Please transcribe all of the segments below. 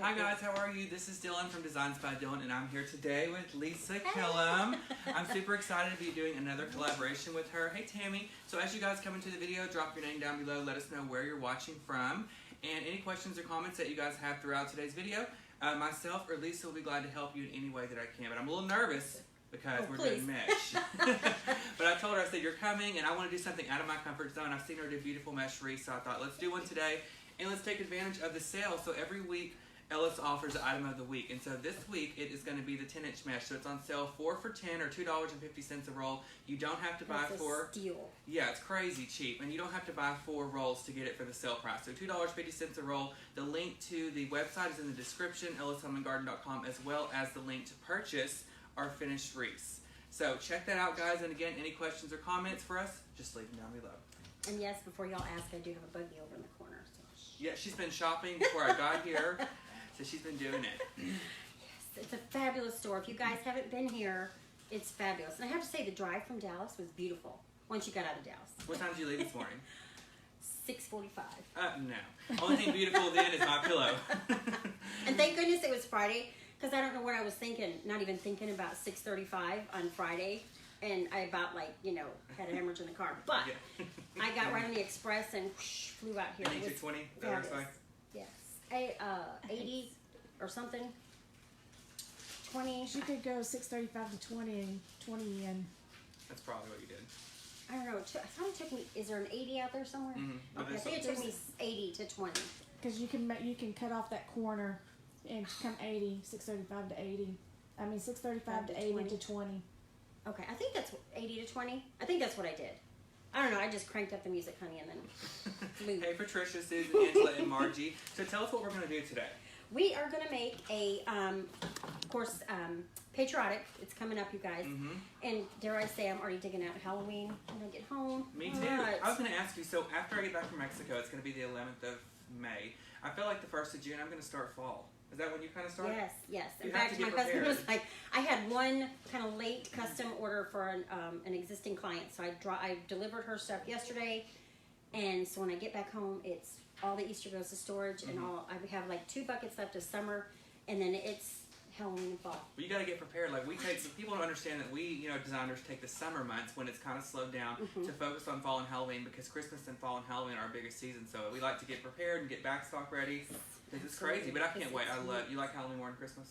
Hi guys, how are you? This is Dylan from Designs by Dylan, and I'm here today with Lisa Kellum. I'm super excited to be doing another collaboration with her. Hey Tammy. So as you guys come into the video, drop your name down below. Let us know where you're watching from, and any questions or comments that you guys have throughout today's video. Myself or Lisa will be glad to help you in any way that I can. But I'm a little nervous because we're doing mesh. But I told her, I said, you're coming, and I want to do something out of my comfort zone. I've seen her do beautiful mesh wreaths, so I thought, let's do one today, and let's take advantage of the sale. So every week, Elves offers the item of the week, and so this week it is going to be the 10-inch mesh. So it's on sale 4 for $10 or $2.50 a roll. You don't have to buy four. Steal. Yeah, it's crazy cheap, and you don't have to buy 4 rolls to get it for the sale price. So $2.50 a roll. The link to the website is in the description, ellishomeandgarden.com, as well as the link to purchase our finished wreaths. So check that out, guys. And again, any questions or comments for us, just leave them down below. And yes, before y'all ask, I do have a buggy over in the corner. So. Yeah, she's been shopping before I got here. So she's been doing it. Yes, it's a fabulous store. If you guys haven't been here, it's fabulous. And I have to say, the drive from Dallas was beautiful once you got out of Dallas. What time did you leave this morning? 6:45. No. Only thing beautiful then is my pillow. And thank goodness it was Friday, because I don't know what I was thinking, not even thinking about 6:35 on Friday. And I about, like, you know, had a hemorrhage in the car. But yeah. I got right on the express and whoosh, flew out here. 20, that looks like? Yes. 80 or something. 20. She could go 6:35 to 20 and 20 in. That's probably what you did. I don't know. I thought it took me. Is there an 80 out there somewhere? Mm-hmm. Okay, I think it took me 80 to 20. Because you can cut off that corner and come 80, 6:35 to 80. I mean 6:35 to 80 20. To 20. Okay, I think that's 80 to 20. I think that's what I did. I don't know. I just cranked up the music, honey, and then. Hey, Patricia, Susan, Angela, and Margie. So tell us what we're going to do today. We are going to make a, of course, patriotic. It's coming up, you guys. Mm-hmm. And dare I say, I'm already digging out Halloween when I get home. Me too. But I was going to ask you, so after I get back from Mexico, it's going to be the 11th of May. I feel like the 1st of June, I'm going to start fall. Is that when you kind of start? Yes, yes. In fact, my husband was like, I had one kind of late custom order for an existing client. So I delivered her stuff yesterday. And so when I get back home, it's all the Easter goes to storage, and all. I have like 2 buckets left of summer, and then it's Halloween and fall. Well, you got to get prepared. Like people don't understand that we, you know, designers take the summer months when it's kind of slowed down to focus on fall and Halloween, because Christmas and fall and Halloween are our biggest season. So we like to get prepared and get backstock ready. It's crazy, but I can't wait. I love. You like Halloween more than Christmas?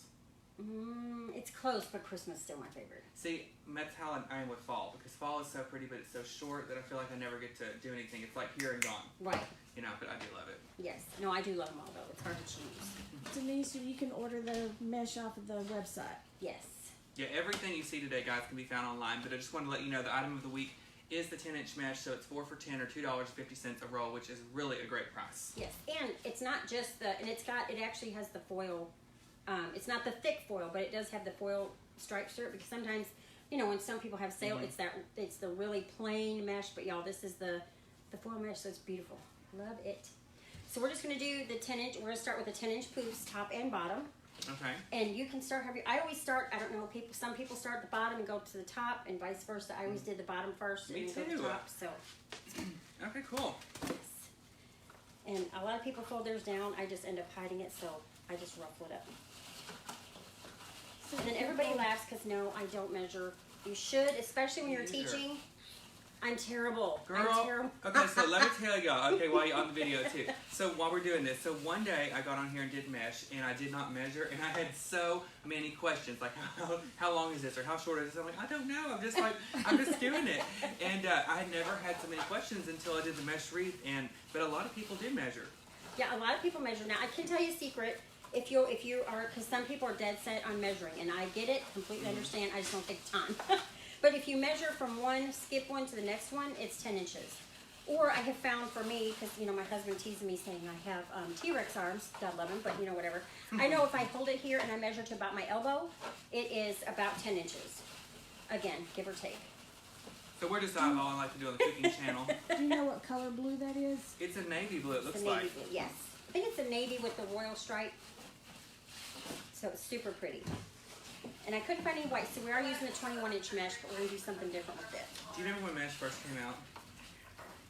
It's close, but Christmas is still my favorite. See, that's how I am with fall, because fall is so pretty, but it's so short that I feel like I never get to do anything. It's like here and gone. Right. You know, but I do love it. Yes. No, I do love them all, though. It's hard to choose. Denise, you can order the mesh off of the website. Yes. Yeah, everything you see today, guys, can be found online, but I just wanted to let you know the item of the week is the 10-inch mesh, so it's 4 for $10 or $2.50 a roll, which is really a great price. Yes, and it's not just the, and it actually has the foil. It's not the thick foil, but it does have the foil stripes through it, because sometimes, you know, when some people have sale, it's the really plain mesh, but y'all, this is the foil mesh, so it's beautiful. Love it. So we're just going to do the 10-inch. We're going to start with the 10-inch poofs, top and bottom. Okay. And you can start, I always start, I don't know, some people start at the bottom and go to the top, and vice versa. I always did the bottom first and then go to the top. So. Okay, cool. Yes. And a lot of people fold theirs down. I just end up hiding it, so I just ruffle it up. And then everybody laughs because, no, I don't measure. You should, especially when you're teaching. I'm terrible. Girl, I'm terrible. Okay, so let me tell y'all, okay, while you're on the video too. So while we're doing this, so one day I got on here and did mesh, and I did not measure, and I had so many questions, like how long is this, or how short is this? I'm like, I don't know, I'm just doing it. And I had never had so many questions until I did the mesh wreath, but a lot of people do measure. Yeah, a lot of people measure. Now, I can tell you a secret. If you are, because some people are dead set on measuring, and I get it, completely understand, I just don't take the time. But if you measure from one, skip one to the next one, it's 10 inches. Or I have found for me, because, you know, my husband teases me saying I have T-Rex arms, God love him, but, you know, whatever. I know if I hold it here and I measure to about my elbow, it is about 10 inches. Again, give or take. So we're just eyeballing like to do on the cooking channel. Do you know what color blue that is? It's a navy blue, it looks navy like. Blue, yes. I think it's a navy with the royal stripe. So it's super pretty. And I couldn't find any white, so we are using the 21-inch mesh, but we're going to do something different with it. Do you remember when mesh first came out?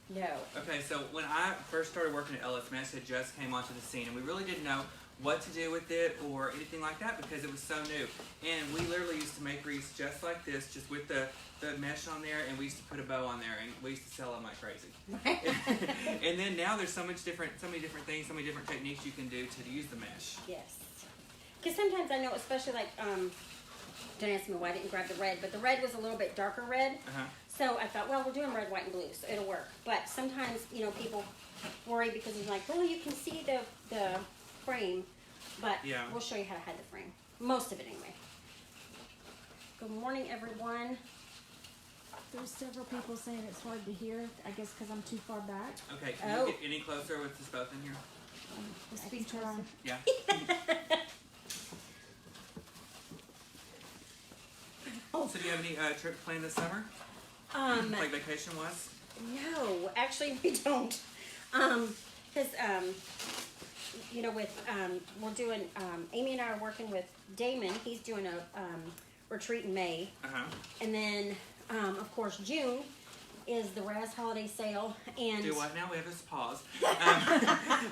No. Okay, so when I first started working at Elves, Mache had just came onto the scene, and we really didn't know what to do with it or anything like that because it was so new. And we literally used to make wreaths just like this, just with the mesh on there, and we used to put a bow on there, and we used to sell them like crazy. And then now there's so many different things, so many different techniques you can do to use the mesh. Yes. Because sometimes I know, especially like, don't ask me why I didn't grab the red, but the red was a little bit darker red. So I thought, well, we're doing red, white, and blue, so it'll work. But sometimes, you know, people worry because it's like, well, you can see the frame, but we'll show you how to hide the frame. Most of it anyway. Good morning, everyone. There's several people saying it's hard to hear, I guess because I'm too far back. Okay, can you get any closer with us both in here? I can try. Yeah. So do you have any trips planned this summer? Like vacation-wise? No, actually we don't. Because, you know, with, we're doing, Amy and I are working with Damon. He's doing a retreat in May. And then, of course, June is the Raz holiday sale. And do what now? We have to pause.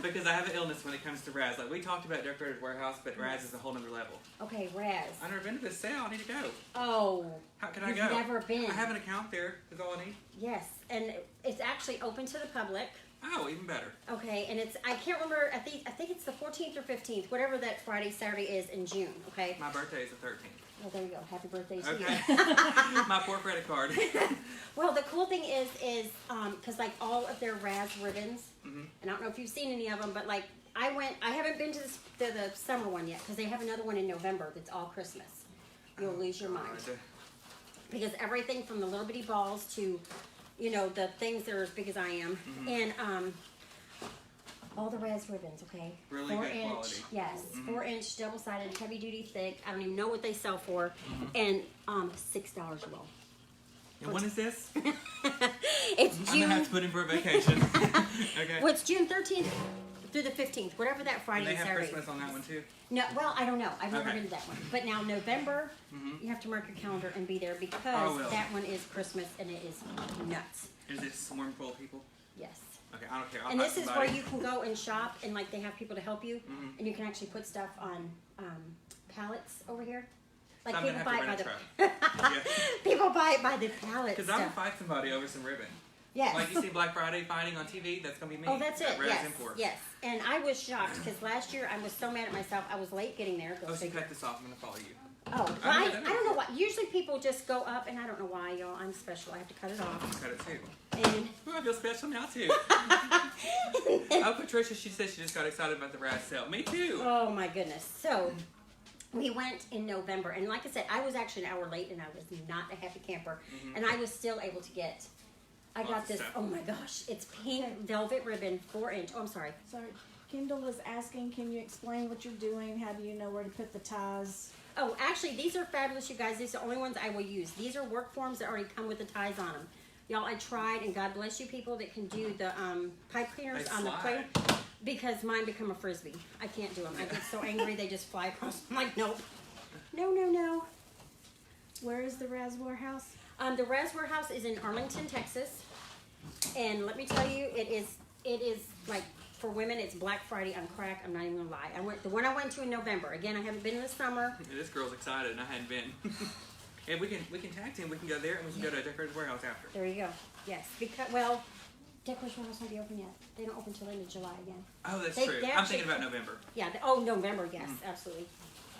Because I have an illness when it comes to Raz. Like we talked about Decorator's Warehouse, but Raz is a whole nother level. Okay, Raz. I've never been to this sale. I need to go. Oh. How can I go? Never been. I have an account there. Is all I need. Yes, and it's actually open to the public. Oh, even better. Okay, and it's, I can't remember, I think it's the 14th or 15th, whatever that Friday, Saturday is in June, okay? My birthday is the 13th. Well, there you go. Happy birthday to Okay. you. My poor credit card. Well, the cool thing is because like all of their Raz ribbons, and I don't know if you've seen any of them, but like I haven't been to the summer one yet because they have another one in November that's all Christmas. You'll lose your mind. Because everything from the little bitty balls to, you know, the things that are as big as I am, and all the Raz ribbons, okay? Really good quality. Yes, 4-inch, double-sided, heavy-duty, thick. I don't even know what they sell for, and $6 low. And when is this? It's I'm June. gonna have to put in for a vacation. Okay. Well, it's June 13th through the 15th, whatever that Friday And they and have Saturday. Christmas on that one too. No, well, I don't know. I've never Okay. been to that one. But now November, you have to mark your calendar and be there because that one is Christmas and it is nuts. Is it swarm full of people? Yes. Okay, I don't care. I'll And find this is somebody. where you can go and shop and like they have people to help you, and you can actually put stuff on pallets over here. Like So I'm people gonna buy have it to by rent the a truck. people buy it by the pallet Because I'm gonna stuff. fight somebody over some ribbon. Yes. Like you see Black Friday fighting on TV, that's gonna be me. Oh, that's it. At Raz Yes. Import. Yes. And I was shocked because last year I was so mad at myself. I was late getting there. Go Oh, so figure. cut this off. I'm gonna follow you. Oh, well, I I know that. don't know why. Usually people just go up, and I don't know why, y'all. I'm special. I have to cut it off. Cut it too. And Ooh, I feel special now too. Oh, Patricia, she said she just got excited about the Raz sale. Me too. oh my goodness. So we went in November, and like I said, I was actually an hour late, and I was not a happy camper, and I was still able to get. I Lots got of this. stuff. Oh my gosh! It's pink velvet ribbon, 4-inch. Oh, I'm sorry. Sorry, Kendall was asking, can you explain what you're doing? How do you know where to put the ties? Oh, actually, these are fabulous, you guys. These are the only ones I will use. These are work forms that already come with the ties on them. Y'all, I tried, and God bless you people that can do the pipe cleaners They on the slide. plate because mine become a frisbee. I can't do them. I get so angry they just fly across. I'm like, nope. No, no, no. Where is the Raz Warehouse? The Raz Warehouse is in Arlington, Texas. And let me tell you, it is like, for women, it's Black Friday on crack. I'm not even gonna lie. The one I went to in November. Again, I haven't been in the summer. This girl's excited, and I hadn't been. And we can tag team. We can go there, and we can go to Decorator's Warehouse after. There you go. Yes, because well, Decorator's Warehouse won't be open yet. They don't open till end of July again. Oh, that's They- true. they I'm actually- thinking about November. Yeah. Oh, November. Yes, absolutely.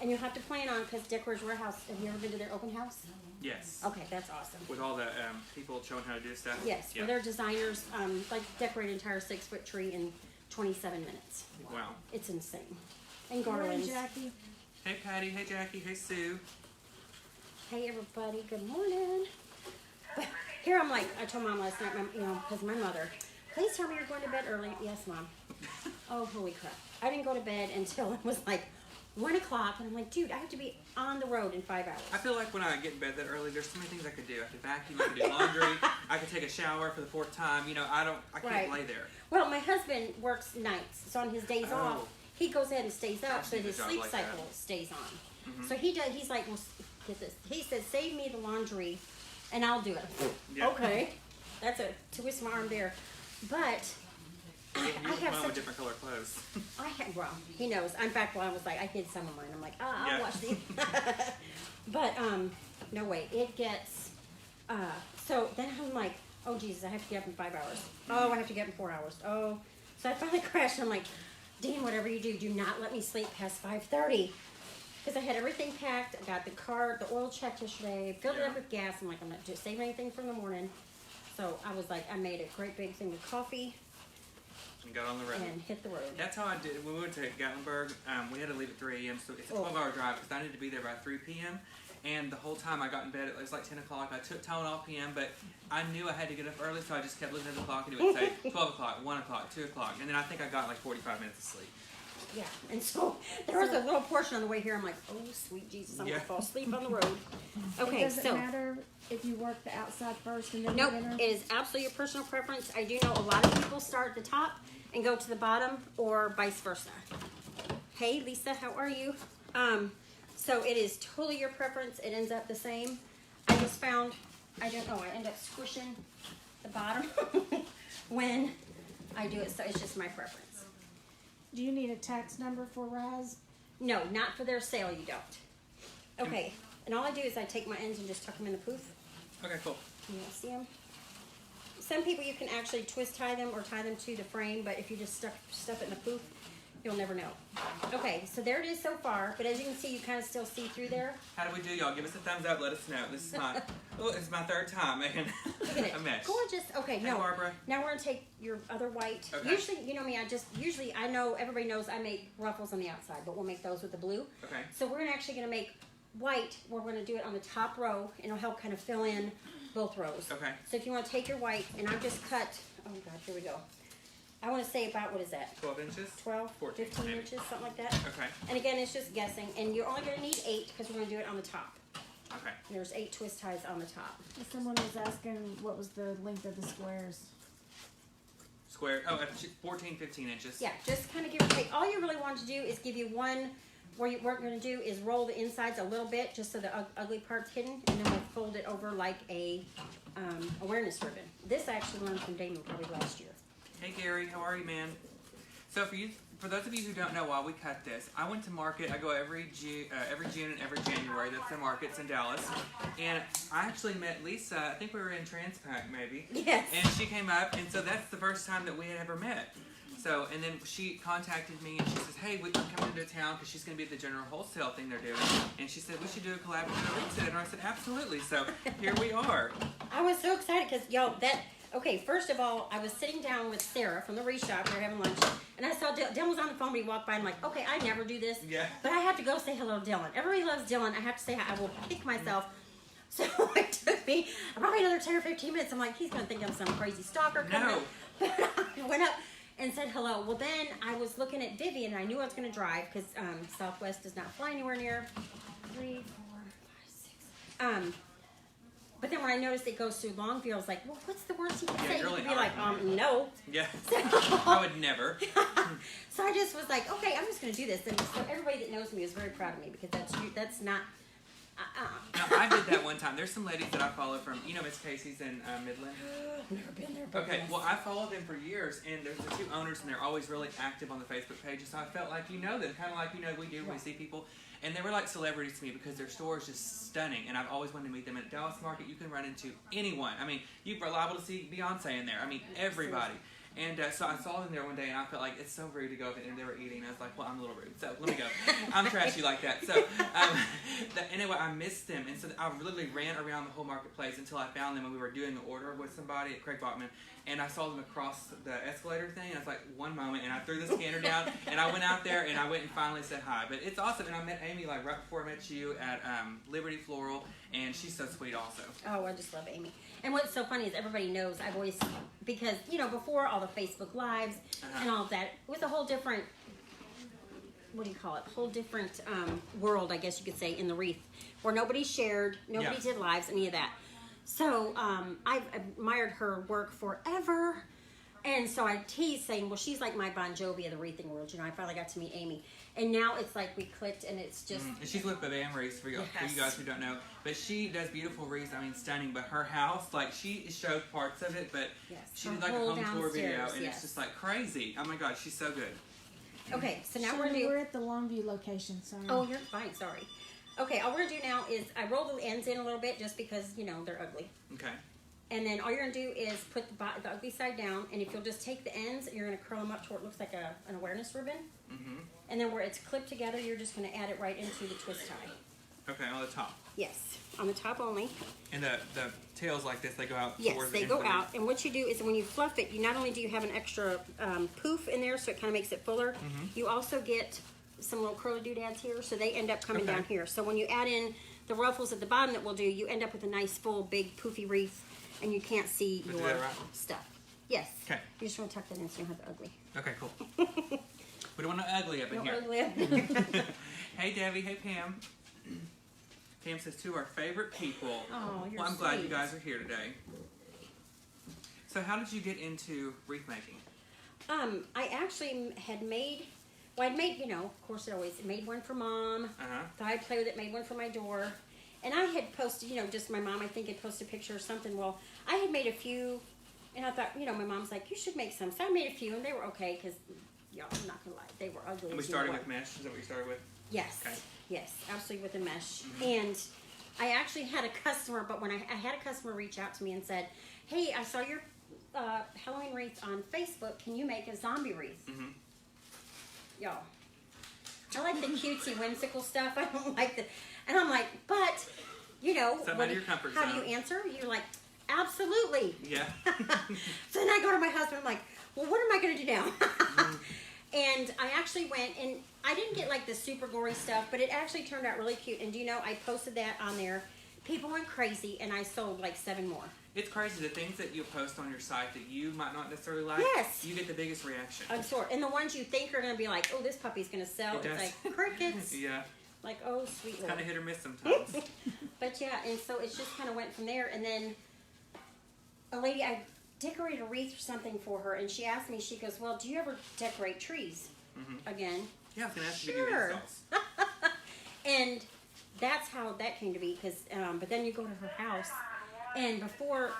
And you have to plan on because Decorator's Warehouse. Have you ever been to their open house? Yes. Okay, that's awesome. With all the people showing how to do stuff. Yes, Yeah. where their designers like decorate an entire 6-foot tree in 27 minutes. Wow. It's insane. And Morning, garlands. Jackie. Hey Patty. Hey Jackie. Hey Sue. Hey everybody, good morning. But here I'm like, I told Mom last night, because my mother, please tell me you're going to bed early. Yes, Mom. Oh, holy crap. I didn't go to bed until it was like 1 o'clock, and I'm like, dude, I have to be on the road in 5 hours. I feel like when I get in bed that early, there's so many things I could do. I could vacuum, I could do laundry, I could take a shower for the 4th time. You know, I can't Right. lay there. Well, my husband works nights, so on his days Oh. off, he goes ahead and stays up, I've so seen his a job sleep like that. cycle stays on. So he does. He's like, well, get this. He says, save me the laundry, and I'll do it. Yeah. Okay, that's a twist my arm there. But You I were have fun with such. different color clothes. Well, he knows. In fact, when I was like, I hid some of mine. I'm like, I'll Yeah. watch these. But no way. It gets. So then I'm like, oh Jesus, I have to get up in 5 hours. Oh, I have to get up in 4 hours. Oh, so I finally crashed. I'm like, Dean, whatever you do not let me sleep past 5:30. Because I had everything packed. I got the car, the oil checked yesterday, filled it up with gas. I'm like, I'm not just saving anything from the morning. So I was like, I made a great big thing of coffee And got on the road. and hit the road. That's how I did. When we went to Gatlinburg, we had to leave at 3 a.m. So it's a 12-hour drive because I needed to be there by 3 p.m. And the whole time I got in bed, it was like 10 o'clock. I took Tylenol p.m., but I knew I had to get up early, so I just kept looking at the clock, and it would say 12 o'clock, 1 o'clock, 2 o'clock. And then I think I got like 45 minutes of sleep. Yeah, and so there was a little portion on the way here. I'm like, oh, sweet Jesus, I'm going to fall asleep on the road. Okay, It doesn't matter if you work the outside first and then nope, the inner? it is absolutely your personal preference. I do know a lot of people start at the top and go to the bottom or vice versa. Hey, Lisa, how are you? So it is totally your preference. It ends up the same. I just found, I don't know, I end up squishing the bottom when I do it, so it's just my preference. Do you need a tax number for Rise? No, not for their sale, you don't. Okay, and all I do is I take my ends and just tuck them in the poof. Okay, cool. You don't see them? Some people you can actually twist tie them or tie them to the frame, but if you just stuff it in the poof, you'll never know. Okay, so there it is so far, but as you can see, you kind of still see through there. How do we do, y'all? Give us a thumbs up. Let us know. This is my, it's my third time, man. Look at it. A mess. Gorgeous. Okay, Hey, no. Barbara. Now we're gonna take your other white. Okay. Usually, you know me, usually I know everybody knows I make ruffles on the outside, but we'll make those with the blue. Okay. So we're actually gonna make white. We're gonna do it on the top row, and it'll help kind of fill in both rows. Okay. So if you want to take your white, and I've just cut. Oh God, here we go. I want to say about, what is that? 12 inches? 12, 14, 15 maybe. inches, something like that. Okay. And again, it's just guessing. And you're only going to need 8 because we're going to do it on the top. Okay. And there's 8 twist ties on the top. Someone was asking what was the length of the squares. Square. Oh, 14, 15 inches. Yeah, just kind of give or take. All you really want to do is give you one, what we're going to do is roll the insides a little bit just so the ugly part's hidden. And then we'll fold it over like a awareness ribbon. This I actually learned from Damon probably last year. Hey Gary, how are you, man? So for those of you who don't know why we cut this, I went to market. I go every June and every January. That's the markets in Dallas, and I actually met Lisa. I think we were in Transpac maybe. Yes. And she came up, and so that's the first time that we had ever met. So, and then she contacted me and she says, hey, I'm coming into town because she's going to be at the general wholesale thing they're doing. And she said, we should do a collab with a Wreath. And I said, absolutely. So here we are. I was so excited because, okay, first of all, I was sitting down with Sarah from the Wreath shop. We were having lunch. And I saw Dylan was on the phone when he walked by. I'm like, okay, I never do this. Yeah. But I have to go say hello to Dylan. Everybody loves Dylan. I have to say hi. I will kick myself. So it took me probably another 10 or 15 minutes. I'm like, he's going to think I'm some crazy stalker. No. I went up and said hello. Well, then I was looking at Vivian, and I knew I was going to drive because Southwest does not fly anywhere near 3, 4, 5, 6. But then when I noticed it goes through Longview, I was like, well, what's the worst he could say? He could be like, no. Yeah. So, I would never. so I just was like, okay, I'm just going to do this. And so everybody that knows me is very proud of me because that's not. Now, I did that one time. There's some ladies that I follow from, Miss Casey's in Midland. I've never been there. But Okay, yes. well, I followed them for years, and there's the 2 owners, and they're always really active on the Facebook pages, so I felt like them, kind of like, we do when we see people. And they were like celebrities to me because their store is just stunning, and I've always wanted to meet them. At Dallas Market, you can run into anyone. I mean, you're liable to see Beyonce in there. I mean, everybody. And so I saw them there one day, and I felt like it's so rude to go up and they were eating. I was like, well, I'm a little rude, so let me go. I'm trashy like that. So anyway, I missed them, and so I literally ran around the whole marketplace until I found them when we were doing an order with somebody at Craig Bachman. And I saw them across the escalator thing, and I was like, one moment, and I threw the scanner down, and I went out there, and I went and finally said hi. But it's awesome, and I met Amy like right before I met you at Liberty Floral, and she's so sweet also. Oh, I just love Amy. And what's so funny is everybody knows I've always, because, before all the Facebook Lives and all of that, it was a whole different, whole different world, I guess you could say, in the Wreath, where nobody shared, nobody did lives, any of that. So I've admired her work forever. And so I teased saying, well, she's like my Bon Jovi of the wreathing world. You know, I finally got to meet Amy. And now it's like we clicked, and it's just... And she's with Baban Wreath, for you guys who don't know. But she does beautiful wreaths, I mean, stunning. But her house, like, she showed parts of it, but she did like a home tour video, and it's just like crazy. Oh my God, she's so good. Okay, so now we're at the Longview location, sorry. Oh, you're fine, sorry. Okay, all we're going to do now is I roll the ends in a little bit just because, you know, they're ugly. Okay. And then all you're going to do is put the ugly side down, and if you'll just take the ends, you're going to curl them up to where it looks like an awareness ribbon. Mm-hmm. And then where it's clipped together, you're just going to add it right into the twist tie. Okay, on the top. Yes, on the top only. And the tails like this, they go out yes, towards they go out. And what you do is when you fluff it, you not only do you have an extra poof in there, so it kind of makes it fuller, you also get some little curly doodads here, so they end up coming down here. So when you add in the ruffles at the bottom that we'll do, you end up with a nice, full, big, poofy wreath, and you can't see your stuff. Yes. Okay. You just want to tuck that in so you don't have the ugly. Okay, cool. We don't want no ugly up in here. Ugly up in here. Hey, Debbie. Hey, Pam. Pam says, two of our favorite people. Oh, you're Well, I'm glad you guys are here today. So how did you get into wreath making? I actually had made... Well, I'd made, you know, of course, I always made one for Mom. Thought I'd play with it, made one for my door. And I had posted, you know, just my mom, I think, had posted a picture or something. Well, I had made a few, and I thought, you know, my mom's like, you should make some. So I made a few, and they were okay, because, y'all, I'm not going to lie, they were ugly. And we started with mesh? Is that what you started with? Yes. Okay. Yes, absolutely with a mesh. And I actually had a customer, but when I had a customer reach out to me and said, hey, I saw your Halloween wreath on Facebook. Can you make a zombie wreath? Y'all, I like the cutesy, whimsical stuff. I don't like the... And I'm like, but, you know, out of your comfort how zone. do you answer? You're like, absolutely. Yeah. So then I go to my husband, I'm like, well, what am I going to do now? And I actually went, and I didn't get like the super gory stuff, but it actually turned out really cute. And do you know, I posted that on there. People went crazy, and I sold like 7 more. It's crazy. The things that you post on your site that you might not necessarily like, you get the biggest reaction. I'm sure. And the ones you think are going to be like, oh, this puppy's going to sell, it's like crickets. Yeah. Like, oh, sweet Lord. Kind of hit or miss sometimes. But yeah, and so it just kind of went from there. And then a lady, I decorated a wreath or something for her, and she asked me, she goes, well, do you ever decorate trees? Again. Yeah, I was going to ask you to do installs. And that's how that came to be, because, but then you go to her house, and before,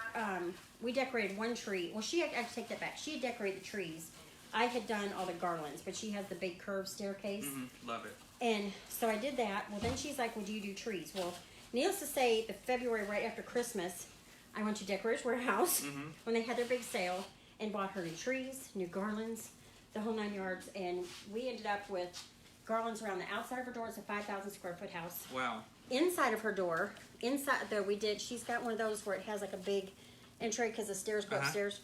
we decorated one tree. Well, I take that back. She had decorated the trees. I had done all the garlands, but she has the big curved staircase. Love it. And so I did that. Well, then she's like, well, do you do trees? Well, needless to say, the February right after Christmas, I went to Decorator's Warehouse when they had their big sale and bought her new trees, new garlands, the whole 9 yards. And we ended up with garlands around the outside of her door. It's a 5,000 square foot house. Wow. Inside of her door, though, she's got one of those where it has like a big entry because the stairs go upstairs.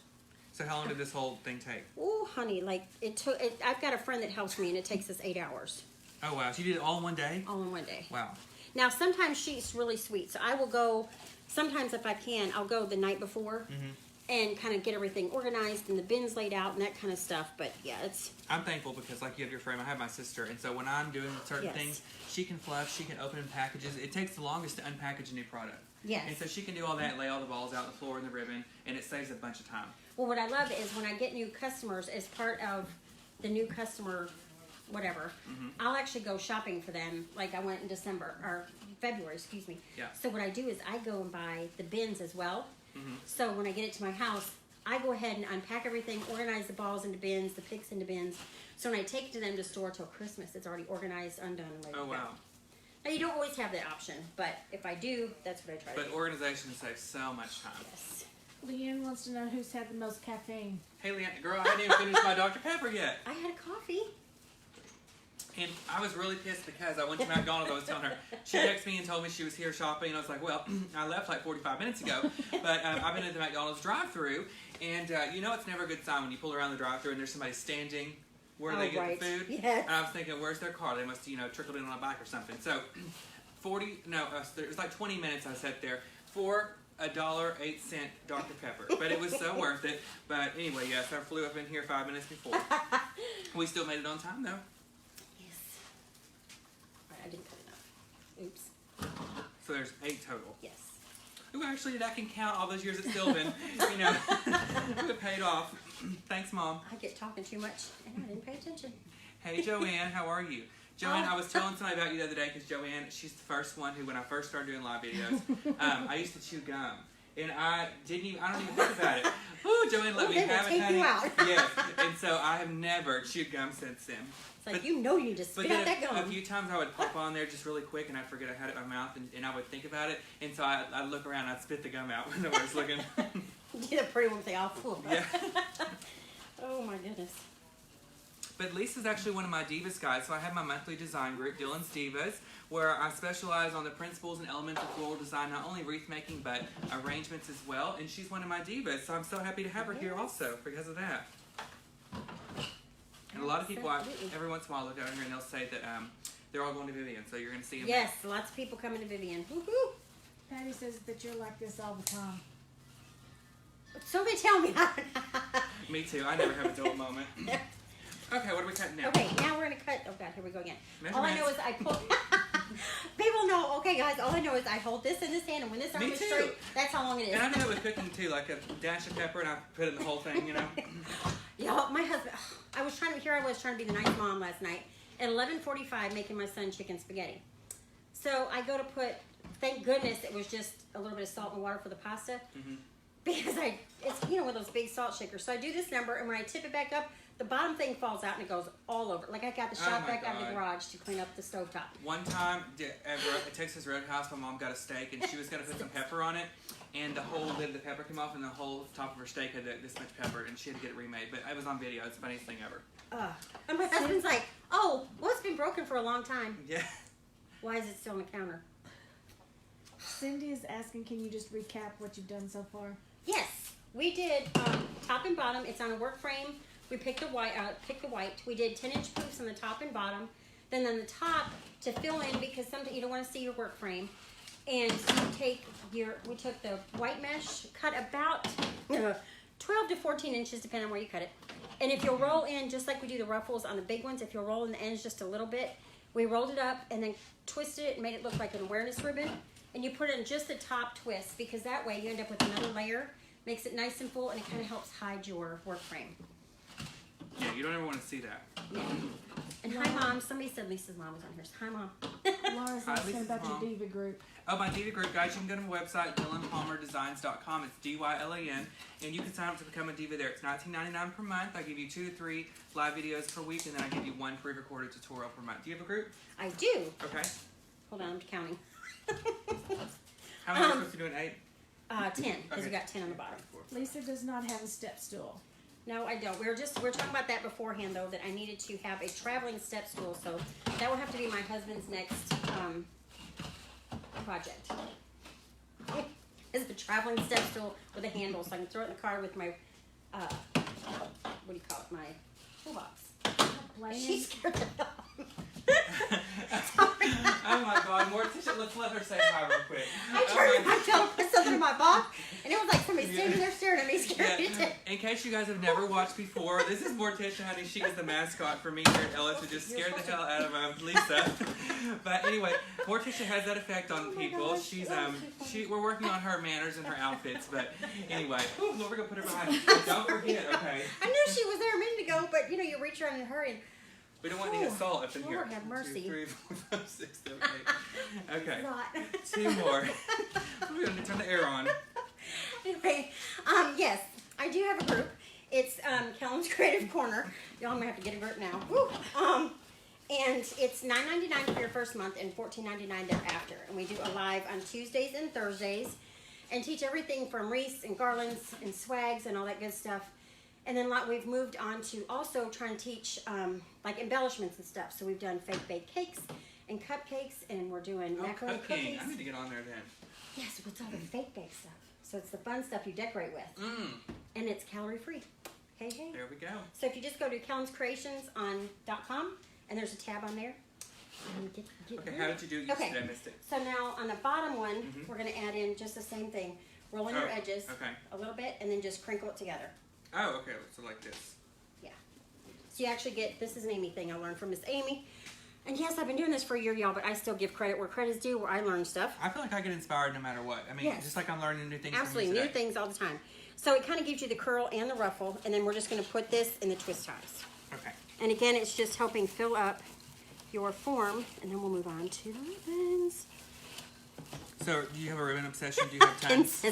So how long did this whole thing take? Oh, honey, like I've got a friend that helps me, and it takes us 8 hours. Oh, wow. So you did it all in one day? All in one day. Wow. Now, sometimes she's really sweet, so I will go, sometimes if I can, I'll go the night before and kind of get everything organized and the bins laid out and that kind of stuff, but yeah, it's... I'm thankful because, like you have your frame, I have my sister, and so when I'm doing certain things, she can fluff, she can open packages. It takes the longest to unpackage a new product. Yes. And so she can do all that, lay all the balls out on the floor and the ribbon, and it saves a bunch of time. Well, what I love is when I get new customers, as part of the new customer whatever, I'll actually go shopping for them. Like I went in February, excuse me. Yeah. So what I do is I go and buy the bins as well. So when I get it to my house, I go ahead and unpack everything, organize the balls into bins, the picks into bins. So when I take it to them to store till Christmas, it's already organized, undone, and ready to go. Wow. Now you don't always have that option, but if I do, that's what I try to do. But organization saves so much time. Yes. Leanne wants to know who's had the most caffeine. Hey, Leanne, girl, I hadn't even finished my Dr. Pepper yet. I had a coffee. And I was really pissed because I went to McDonald's. I was telling her, she texted me and told me she was here shopping, and I was like, well, I left like 45 minutes ago, but I've been at the McDonald's drive-thru, and you know it's never a good sign when you pull around the drive-thru and there's somebody standing where they get the food. Yes. And I was thinking, where's their car? They must, trickled in on a bike or something. So, it was like 20 minutes I sat there for $1.08 Dr. Pepper, but it was so worth it. But anyway, yes, I flew up in here 5 minutes before. We still made it on time, though. I didn't cut enough. Oops. So there's 8 total. Yes. Ooh, actually, I can count all those years at Sylvan. You know, it paid off. Thanks, Mom. I get talking too much, and I didn't pay attention. Hey, Joanne, how are you? Joanne, I was telling somebody about you the other day because Joanne, she's the first one who, when I first started doing live videos, I used to chew gum. And I don't even think about it. Ooh, Joanne let me have it, honey. Yes. And so I have never chewed gum since then. It's like, you need to spit out that gum. A few times I would pop on there just really quick and I'd forget I had it in my mouth and I would think about it. And so I'd look around and I'd spit the gum out when nobody's looking. You're the pretty one thing off. Yeah. Oh my goodness. But Lisa's actually one of my Divas guys, so I have my monthly design group, Dylan's Divas, where I specialize on the principles and elements of floral design, not only wreath making, but arrangements as well. And she's one of my Divas, so I'm so happy to have her here also because of that. And a lot of people, every once in a while, look out here and they'll say that they're all going to Vivian, so you're going to see them. Yes, lots of people coming to Vivian. Woohoo! Patty says that you're like this all the time. Somebody tell me. Me too. I never have a dull moment. Okay, what are we cutting now? Okay, now we're going to cut. Oh, God, here we go again. All I know is I pull. People know, okay, guys, all I know is I hold this in this hand, and when this arm is straight, that's how long it is. And I do that with cooking, too, like a dash of pepper, and I put it in the whole thing, you know? Y'all, my husband, I was trying to be the nice mom last night at 11:45 making my son chicken spaghetti. So I go to put, thank goodness it was just a little bit of salt and water for the pasta. Mm-hmm. Because it's, one of those big salt shakers. So I do this number, and when I tip it back up, the bottom thing falls out and it goes all over. Like I got the shop back out of the garage to clean up the stovetop. One time at Texas Roadhouse, my mom got a steak and she was going to put some pepper on it. And the whole lid of the pepper came off and the whole top of her steak had this much pepper and she had to get it remade. But it was on video. It's the funniest thing ever. And my husband's like, oh, well, it's been broken for a long time. Yeah. Why is it still on the counter? Cindy is asking, can you just recap what you've done so far? Yes. We did top and bottom. It's on a work frame. We picked the white. We did 10-inch poofs on the top and bottom. Then on the top to fill in because sometimes you don't want to see your work frame. And we took the white mesh, cut about 12 to 14 inches, depending on where you cut it. And if you'll roll in, just like we do the ruffles on the big ones, if you'll roll in the ends just a little bit, we rolled it up and then twisted it and made it look like an awareness ribbon. And you put it in just the top twist because that way you end up with another layer. Makes it nice and full and it kind of helps hide your work frame. Yeah, you don't ever want to see that. Yeah. And hi, Mom. Somebody said Lisa's mom was on here. Hi, Mom. Laura's asking about your Diva group. Oh, my Diva group, guys, you can go to my website, DylanPalmerDesigns.com. It's DYLAN, and you can sign up to become a Diva there. It's $19.99 per month. I give you 2 to 3 live videos per week, and then I give you 1 pre-recorded tutorial per month. Do you have a group? I do. Okay. Hold on, I'm counting. How many are you supposed to do in 8? 10, because we got 10 on the bottom. Lisa does not have a step stool. No, I don't. We're talking about that beforehand, though, that I needed to have a traveling step stool, so that will have to be my husband's next project. It's a traveling step stool with a handle, so I can throw it in the car with my, what do you call it, my toolbox. She's scared of it. Oh my God, Morticia, let's let her say hi real quick. I turned around to put something in my box, and it was like somebody standing there staring at me, scared me to death. In case you guys have never watched before, this is Morticia, honey. She is the mascot for me here at Elves, who just scared the hell out of Lisa. But anyway, Morticia has that effect on people. We're working on her manners and her outfits. But anyway, we're gonna put her behind. Don't forget, okay? I knew she was there a minute ago, but you reach around in a hurry. We don't want any assault up in here. Lord have mercy. 1, 2, 3, 4, 5, 6, 7, 8. Okay. 2 more. We're going to turn the air on. Anyway, yes, I do have a group. It's Kellum's Creative Corner. Y'all, I'm going to have to get a group now. Woo. And it's $9.99 for your first month and $14.99 thereafter. And we do a live on Tuesdays and Thursdays and teach everything from wreaths and garlands and swags and all that good stuff. And then we've moved on to also trying to teach like embellishments and stuff. So we've done fake baked cakes and cupcakes, and we're doing macaroni cookies. I need to get on there then. Yes, what's all the fake baked stuff? So it's the fun stuff you decorate with. And it's calorie free. Hey. There we go. So if you just go to kellumscreations.com, and there's a tab on there. Okay, how did you do it? Okay. I missed it. So now on the bottom one, we're going to add in just the same thing. Roll in your edges a little bit, and then just crinkle it together. Oh, okay. So like this. Yeah. So you actually get, this is an Amy thing I learned from Miss Amy. And yes, I've been doing this for a year, y'all, but I still give credit where credit's due, where I learn stuff. I feel like I get inspired no matter what. I mean, Yes. just like I'm learning new things Absolutely, from you new today. things all the time. So it kind of gives you the curl and the ruffle, and then we're just going to put this in the twist ties. Okay. And again, it's just helping fill up your form, and then we'll move on to the ribbons. So, do you have a ribbon obsession? Do you have tons?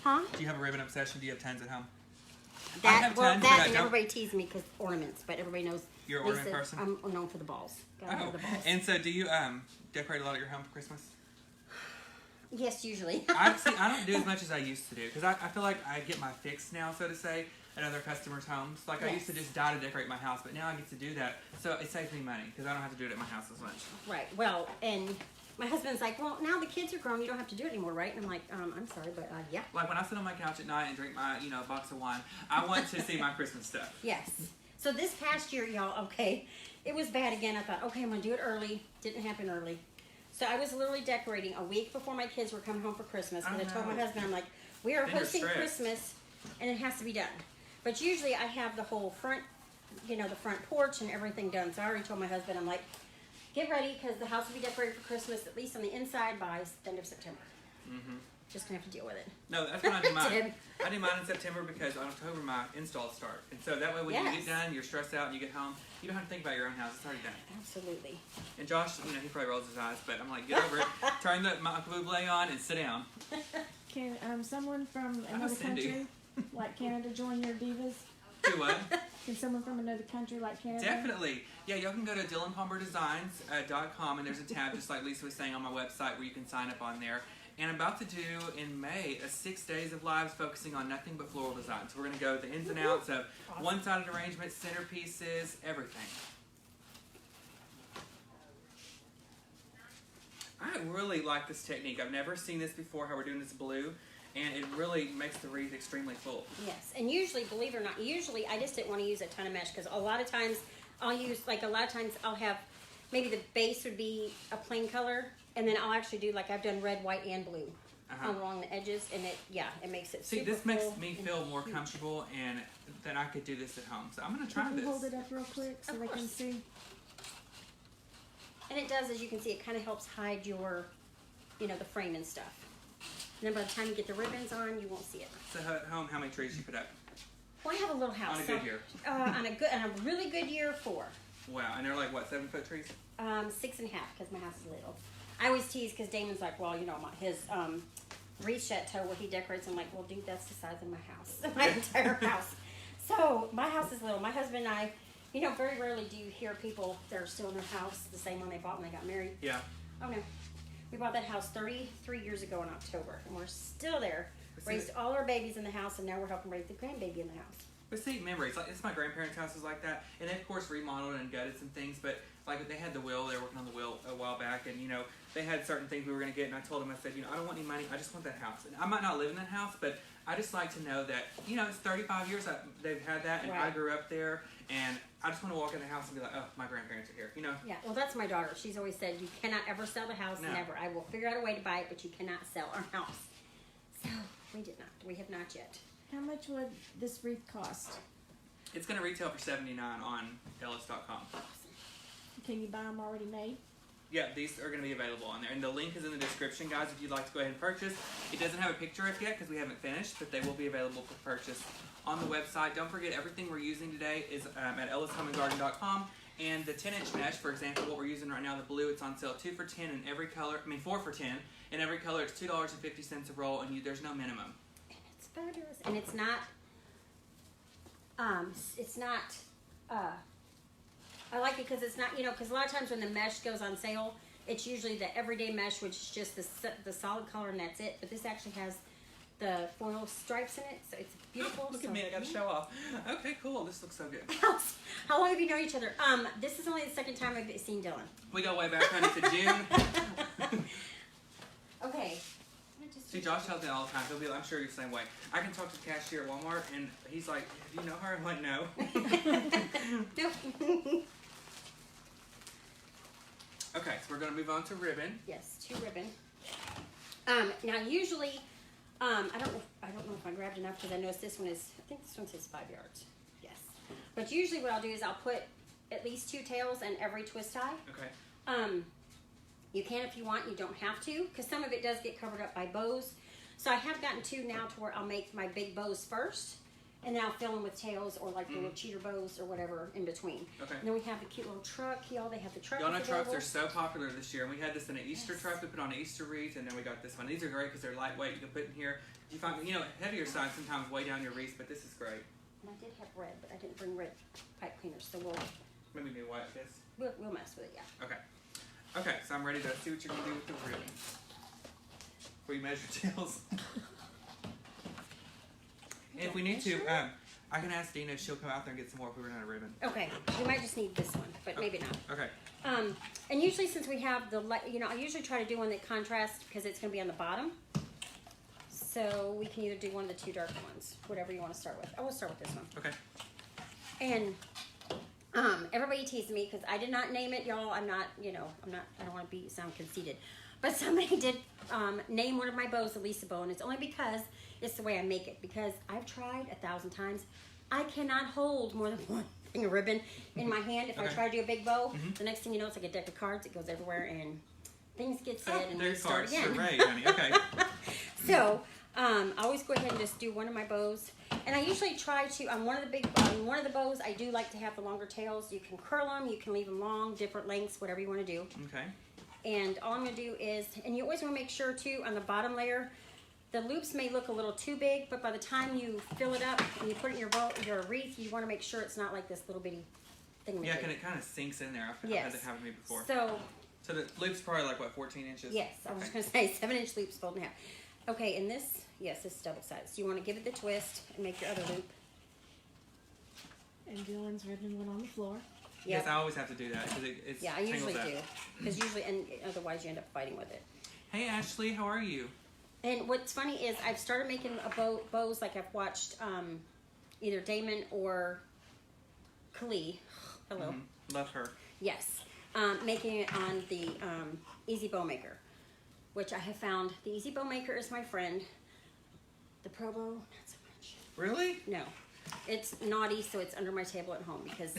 Huh? Do you have a ribbon obsession? Do you have tons at home? I That, have well, tons, but that I and don't. everybody teases me because ornaments, but everybody knows. You're an ornament person? I'm known for the balls. Gotta have Oh, the balls. and so do you decorate a lot of your home for Christmas? Yes, usually. I don't do as much as I used to do because I feel like I get my fix now, so to say, at other customers' homes. Like I used to Yes. just die to decorate my house, but now I get to do that, so it saves me money because I don't have to do it at my house as much. Right. Well, and my husband's like, well, now the kids are grown, you don't have to do it anymore, right? And I'm like, I'm sorry, but yeah. Like when I sit on my couch at night and drink my box of wine, I want to see my Christmas stuff. Yes. So this past year, y'all, okay, it was bad again. I thought, okay, I'm gonna do it early. Didn't happen early. So I was literally decorating a week before my kids were coming home for Christmas. And I told my husband, I'm like, we are Then you're hosting stressed. Christmas, and it has to be done. But usually I have the whole front, the front porch and everything done. So I already told my husband, I'm like, get ready because the house will be decorated for Christmas, at least on the inside, by the end of September. Mm-hmm. Just gonna have to deal with it. No, that's when I do mine. Did. I do mine in September because on October my installs start, and so that way when you Yes. get done, you're stressed out, and you get home, you don't have to think about your own house; it's already done. Absolutely. And Josh, he probably rolls his eyes, but I'm like, get over it, turn the Michael Bublé on, and sit down. Can someone from I'm another Cindy. country, like Canada, join your divas? Do what? Can someone from another country like Canada? Definitely. Yeah, y'all can go to DylanPalmerDesigns.com, and there's a tab, just like Lisa was saying, on my website where you can sign up on there. And I'm about to do, in May, a 6 days of lives focusing on nothing but floral design. So we're going to go the ins and outs of one-sided arrangements, centerpieces, everything. I really like this technique. I've never seen this before, how we're doing this blue. And it really makes the wreath extremely full. Yes, and usually, believe it or not, I just didn't want to use a ton of mesh because a lot of times I'll have, maybe the base would be a plain color, and then I'll actually do, like I've done red, white, and blue along the edges, and it makes it See, super this makes full me and feel more huge. comfortable, and that I could do this at home. So I'm going to try Can you this. hold it up real quick so Of they can course. see? And it does, as you can see, it kind of helps hide your, the frame and stuff. And then by the time you get the ribbons on, you won't see it. So at home, how many trees you put up? Well, I have a little house. On a good year. On a really good year, 4. Wow, and they're like, what, 7-foot trees? 6.5 because my house is little. I always tease because Damon's like, well, his Wreath chateau where he decorates. I'm like, well, dude, that's the size of my house, my entire house. So my house is little. My husband and I, very rarely do you hear people that are still in their house the same one they bought when they got married. Yeah. Oh no, we bought that house 33 years ago in October, and we're still there. See, Raised all our babies in the house, and now we're helping raise the grandbaby in the house. But see, memories. Like, it's my grandparents' houses like that, and they of course remodeled and gutted some things. But like they had the will, they were working on the will a while back, and they had certain things we were gonna get. And I told them, I said, I don't want any money. I just want that house. And I might not live in that house, but I just like to know that it's 35 years they've had that, and I Right. grew up there, and I just want to walk in the house and be like, oh, my grandparents are here. Yeah, well, that's my daughter. She's always said, you cannot ever sell the house, No. never. I will figure out a way to buy it, but you cannot sell our house. So, we did not. We have not yet. How much would this wreath cost? It's gonna retail for $79 on Elves.com. Awesome. Can you buy them already made? Yeah, these are going to be available on there. And the link is in the description, guys, if you'd like to go ahead and purchase. It doesn't have a picture of it yet because we haven't finished, but they will be available for purchase on the website. Don't forget, everything we're using today is at ellishomeandgarden.com. And the 10-inch mesh, for example, what we're using right now, the blue, it's on sale 2 for $10 in every color. 4 for $10 in every color. It's $2.50 a roll, and there's no minimum. And it's fabulous. And it's not, I like it because it's not, because a lot of times when the mesh goes on sale, it's usually the everyday mesh, which is just the solid color and that's it. But this actually has the foil stripes in it, so it's beautiful. Look at me, I got to show off. Okay, cool. This looks so good. How long have you known each other? This is only the second time I've seen Dylan. We go way back, honey, to June. Okay. See, Josh tells me all the time. He'll be like, I'm sure you're the same way. I can talk to the cashier at Walmart, and he's like, do you know her? I'm like, no. Nope. Okay, so we're going to move on to ribbon. Yes, 2 ribbon. Now usually, I don't know if I grabbed enough because I noticed this one I think this one says 5 yards. Yes. But usually what I'll do is I'll put at least 2 tails and every twist tie. Okay. You can if you want. You don't have to, because some of it does get covered up by bows. So I have gotten to now to where I'll make my big bows first, and then I'll fill them with tails or like the little cheater bows or whatever in between. Okay. And then we have the cute little truck. Y'all, they have the truck. Y'all know trucks available. are so popular this year. And we had this in an Easter truck. We put on an Easter wreath, and then we got this one. These are great because they're lightweight. You can put in here. You find, heavier side sometimes weigh down your wreath, but this is great. And I did have red, but I didn't bring red pipe cleaners, so Maybe new white this. we'll mess with it, yeah. Okay. Okay, so I'm ready to see what you're gonna do with the ribbon. Before you measure tails. And if we need to, I can ask Dina if she'll come out there and get some more if we run out of ribbon. Okay, we might just need this one, but maybe not. Okay. And usually since we have the, I usually try to do one that contrasts because it's going to be on the bottom. So we can either do one of the 2 dark ones, whatever you want to start with. I will start with this one. Okay. And everybody teased me because I did not name it, y'all. I don't want to sound conceited. But somebody did name one of my bows a Lisa bow, and it's only because it's the way I make it. Because I've tried 1,000 times. I cannot hold more than one thing of ribbon in my hand. If I try to do a big bow, the next thing you know, it's like a deck of cards. It goes everywhere, and things get said, and we start again. Right, honey. Okay. So I always go ahead and just do one of my bows. And I usually try to, on one of the bows, I do like to have the longer tails. You can curl them, you can leave them long, different lengths, whatever you want to do. Okay. And all I'm going to do is, and you always want to make sure too, on the bottom layer, the loops may look a little too big, but by the time you fill it up and you put it in your wreath, you want to make sure it's not like this little bitty thing. Yeah, and it kind of sinks in there. I've had that happen to me before. So the loop's probably like, what, 14 inches? yes, I was just going to say 7-inch loops folded in half. Okay, and this, yes, this is double-sided. So you want to give it the twist and make your other loop. And Dylan's ribbon went on the floor. Yep. Yes, I always have to do that because it's Yeah, I usually tangles do. up. Because usually, and otherwise you end up fighting with it. Hey, Ashley, how are you? And what's funny is I've started making bows like I've watched either Damon or Kali. Hello. Mm-hmm. Love her. Yes. Making it on the Easy Bow Maker, which I have found the Easy Bow Maker is my friend. The Pro Bow, not so much. Really? No. It's naughty, so it's under my table at home because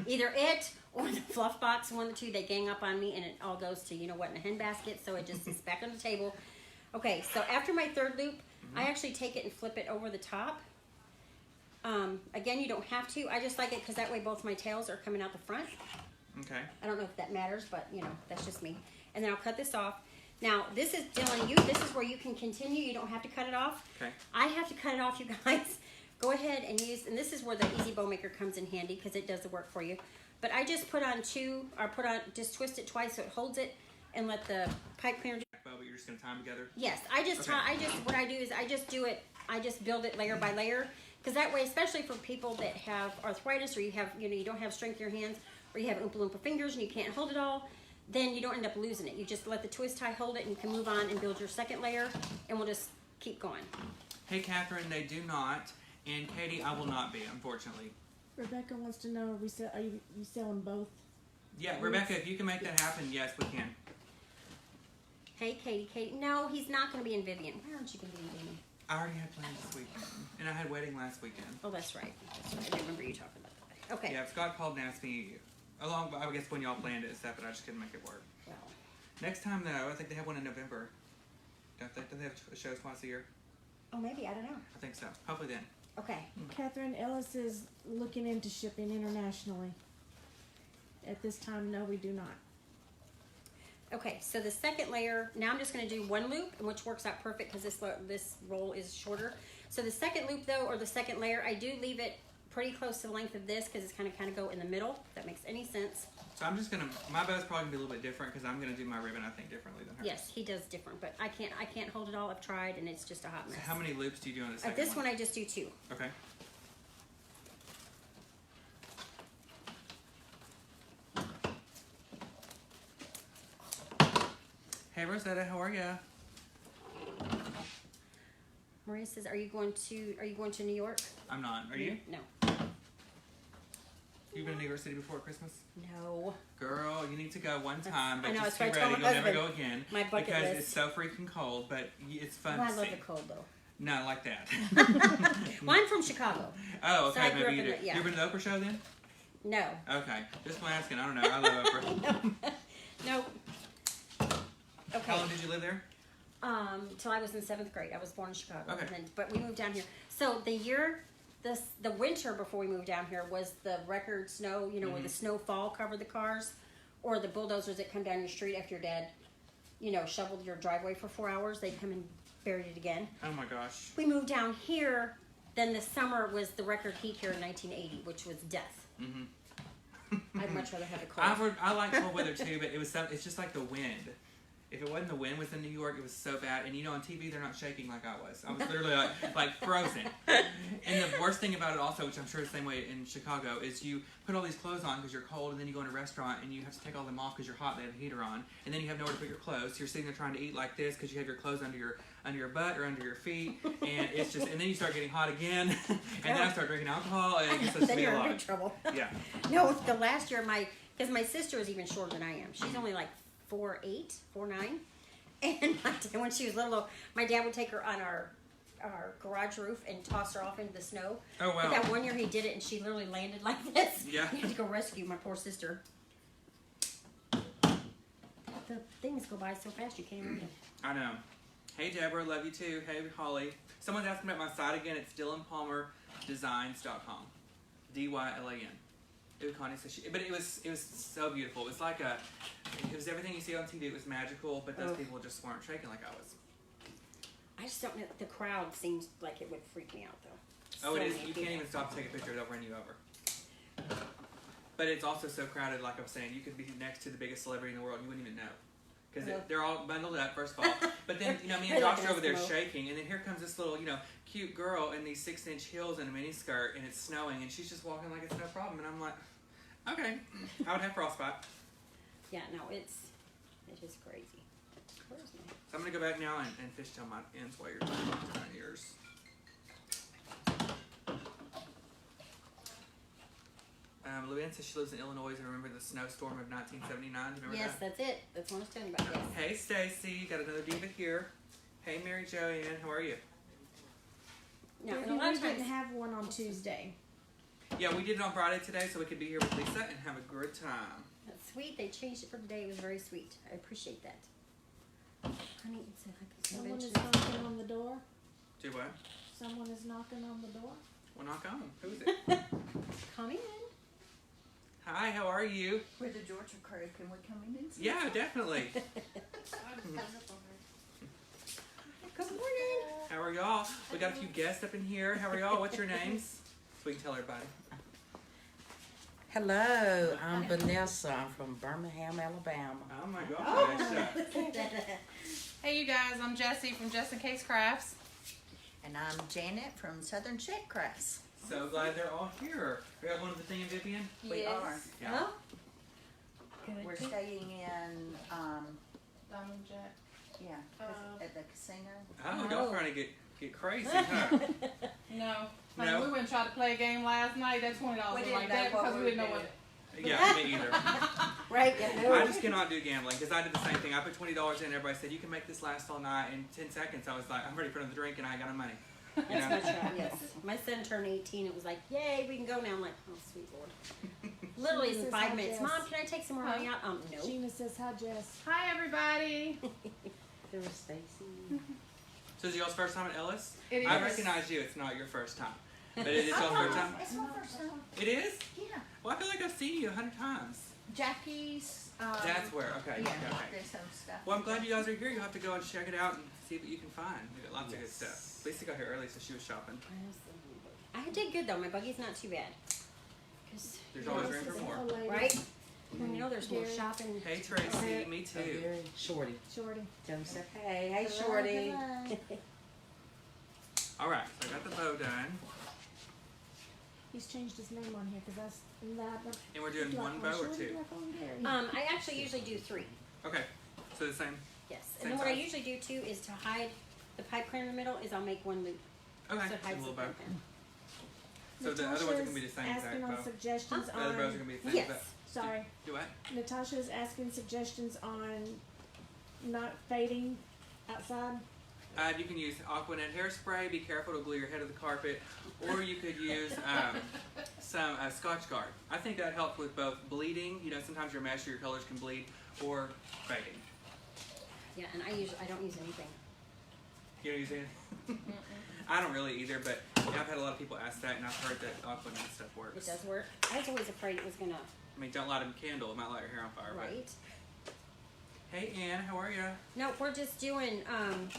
either it or the fluff box, one of the two, they gang up on me and it all goes to, in a hen basket, so it just is back on the table. Okay, so after my 3rd loop, I actually take it and flip it over the top. Again, you don't have to. I just like it because that way both my tails are coming out the front. Okay. I don't know if that matters, but, that's just me. And then I'll cut this off. Now, this is, Dylan, this is where you can continue. You don't have to cut it off. Okay. I have to cut it off, you guys. Go ahead and use, and this is where the Easy Bow Maker comes in handy because it does the work for you. But I just just twist it twice so it holds it and let the pipe cleaner do. But you're just gonna tie them together? Yes, what I do is I just build it layer by layer. Because that way, especially for people that have arthritis or you have, you don't have strength in your hands or you have Oompa Loompa fingers and you can't hold it all, then you don't end up losing it. You just let the twist tie hold it and you can move on and build your 2nd layer and we'll just keep going. Hey, Catherine, they do not. And Katie, I will not be, unfortunately. Rebecca wants to know, are you selling both? Yeah, Rebecca, if you can make that happen, yes, we can. Hey, Katie. No, he's not going to be in Vivian. Why aren't you going to be in Vivian? I already had plans this weekend. And I had a wedding last weekend. Oh, that's right. I remember you talking about that. Okay. Yeah, Scott called and asked me, I guess when y'all planned it and stuff, but I just couldn't make it work. Well. Next time, though, I think they have one in November. Don't they have shows twice a year? Oh, maybe. I don't know. I think so. Hopefully then. Okay. Catherine Ellis is looking into shipping internationally. At this time, no, we do not. Okay, so the 2nd layer, now I'm just going to do 1 loop, which works out perfect because this roll is shorter. So the 2nd loop, though, or the 2nd layer, I do leave it pretty close to the length of this because it's kind of go in the middle, if that makes any sense. So I'm just my bow's probably going to be a little bit different because I'm going to do my ribbon, I think, differently than her. Yes, he does different, but I can't hold it all. I've tried, and it's just a hot mess. So how many loops do you do on the 2nd This one I just do 2. Okay. Hey Rosetta, how are ya? Maria says, "Are you going to New York?" I'm not. Are you? No. You've been to New York City before Christmas? No. Girl, you need to go one time, but I know, just that's get what I ready. told You'll my never husband. go again. My bucket because list. it's so freaking cold, but it's fun Oh, to I love see. the cold though. No, like that. Well, I'm from Chicago. Oh, So okay. I grew Maybe up you in do. yeah. You been to the Oprah show then? No. Okay. Just my asking. I don't know. I love Oprah. Nope. Okay. How long did you live there? Till I was in 7th grade. I was born in Chicago. Okay. But we moved down here. So the winter before we moved down here was the record snow, you know, where the snowfall covered the cars, or the bulldozers that come down your street after your dad, you know, shoveled your driveway for 4 hours. They'd come and buried it again. Oh my gosh. We moved down here. Then the summer was the record heat here in 1980, which was death. I'd much rather have it cold. I like cold weather too, but it's just like the wind. If it wasn't the wind was in New York, it was so bad. And you know, on TV, they're not shaking like I was. I was literally like frozen. And the worst thing about it also, which I'm sure is the same way in Chicago, is you put all these clothes on because you're cold, and then you go in a restaurant and you have to take all them off because you're hot. They have a heater on, and then you have nowhere to put your clothes. So you're sitting there trying to eat like this because you have your clothes under your butt or under your feet, and it's just. And then you start getting hot again, and then I start drinking alcohol, and it's Then you're in big trouble. Yeah. No, the last year because my sister is even shorter than I am. She's only like 4'8", 4'9", and when she was little, my dad would take her on our garage roof and toss her off into the snow. Oh wow! But that one year he did it, and she literally landed like this. Yeah. He had to go rescue my poor sister. The things go by so fast you can't even read them. I know. Hey Deborah, love you too. Hey Holly. Someone's asking about my site again. It's DylanPalmerDesigns.com. DYLAN. Ooh, Connie says but it was so beautiful. It was like it was everything you see on TV. It was magical, but those people just weren't shaking like I was. I just don't know. The crowd seems like it would freak me out though. Oh, So it is. many You people. can't even stop to take a picture. They'll run you over. But it's also so crowded. Like I was saying, you could be next to the biggest celebrity in the world. You wouldn't even know. Because they're all bundled up, first of all. But then, you know, me and Josh are over there shaking, and then here comes this little, you know, cute girl in these 6-inch heels and a mini skirt, and it's snowing, and she's just walking like it's no problem. And I'm like, okay, I would have frostbite. Yeah, no, it is crazy. Where's my? So I'm going to go back now and fishtail my ends while you're talking about my ears. Luann says she lives in Illinois and remember the snowstorm of 1979. Do you remember Yes, that? that's it. That's what I was telling you about. Yes. Hey, Stacy. Got another diva here. Hey, Mary Joanne. How are you? No, and a We lot of didn't times, have one on Tuesday. Yeah, we did it on Friday today so we could be here with Lisa and have a good time. that's sweet. They changed it for today. It was very sweet. I appreciate that. Honey, it's a Someone is convention. knocking on the door. Do what? Someone is knocking on the door. Well, knock on. Who is it? Come in. Hi, how are you? We're the Georgia crew. Can we come in and see? Yeah, definitely. Good morning. How are y'all? We got a few guests up in here. How are y'all? What's your names? So we can tell everybody. Hello, I'm Vanessa. I'm from Birmingham, Alabama. Oh my gosh. Hey you guys, I'm Jessie from Just In Case Crafts. And I'm Janet from Southern Check Crafts. So glad they're all here. We got one of the thing in Vivian? We are. Yeah. Oh. Good. We're staying in, Diamond Jet. at the casino. Oh, y'all trying to get crazy, huh? No. No? We went and tried to play a game last night. That $20 We was didn't like know that what because we we didn't know were what. Yeah, me either. Right. Yeah, no. I just cannot do gambling because I did the same thing. I put $20 in. Everybody said you can make this last all night. In 10 seconds, I was like, I'm ready for another drink, and I ain't got no money. You know? That's right. Yes. My son turned 18. It was like, yay, we can go now. I'm like, oh, sweet Lord. Literally in Jesus, 5 I minutes. guess. Mom, can I take some more money out? No. Gina says, hi, Jess. Hi everybody. There was Stacy. So is it y'all's first time at Ellis? It I is. recognize you. It's not your first time. But it is y'all's first time? It's my first time. It is? Yeah. Well, I feel like I've seen you 100 times. Jackie's. That's where. Okay. Yeah, Okay. there's some stuff. Well, I'm glad you guys are here. You'll have to go and check it out and see what you can find. We got lots of good stuff. Lisa got here early, so she was shopping. I did good though. My buggy's not too bad. 'Cause, There's you know, always room for more. Oh, lady. right? You know, there's more Gary. shopping. Hey, Tracy. Me Oh, too. Gary. Shorty. Shorty. Tell him, say, hey, hey, Shorty. Hello. All right. So I got the bow done. He's changed his name on here because that's that. And we're doing one bow or two? I actually usually do 3. Okay. So the same. Yes. Same And then what I size? usually do too is to hide the pipe clear in the middle is I'll make one loop. Okay. So it So a hides the little bow. pipe clear. So the other ones are going to be the same asking exact on bow. suggestions The other bows are on. going to be the same Yes. exact. Sorry, Do what? Natasha is asking suggestions on not fading outside. You can use Aquanet hairspray. Be careful to glue your head to the carpet. Or you could use some Scotch Guard. I think that helps with both bleeding. You know, sometimes your mesh or your colors can bleed, or fading. Yeah, and I don't use anything. You don't use anything? I don't really either, but yeah, I've had a lot of people ask that, and I've heard that Aquanet stuff works. It does work. I was always afraid it was gonna. I mean, don't light a candle; it might light your hair on fire. Right. But... Hey, Ann, how are you? No, we're just doing what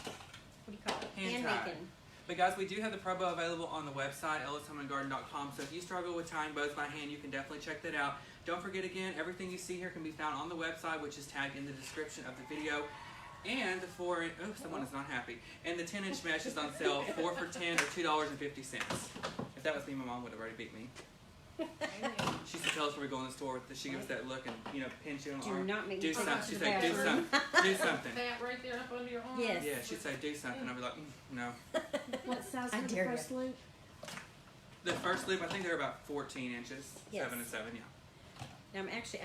do you call it? Hand tie. Making. But guys, we do have the promo available on the website, ellishomeandgarden.com. So if you struggle with tying bows by hand, you can definitely check that out. Don't forget, again, everything you see here can be found on the website, which is tagged in the description of the video. And the someone is not happy. And the 10-inch mesh is on sale, 4 for $10 or $2.50. If that was me, my mom would have already beat me. She used to tell us when we go in the store that she gives us that look and, you know, pinch you on the arm. Do not make me do take something. it to She'd the say, do bathroom. something. Do something. That right there up under your arm. Yes. Yeah, she'd say, do something. I'd be like, no. What size I for the dare first loop? The first loop, I think they're about 14 inches. Yes. 7 and 7, yeah. Now I'm actually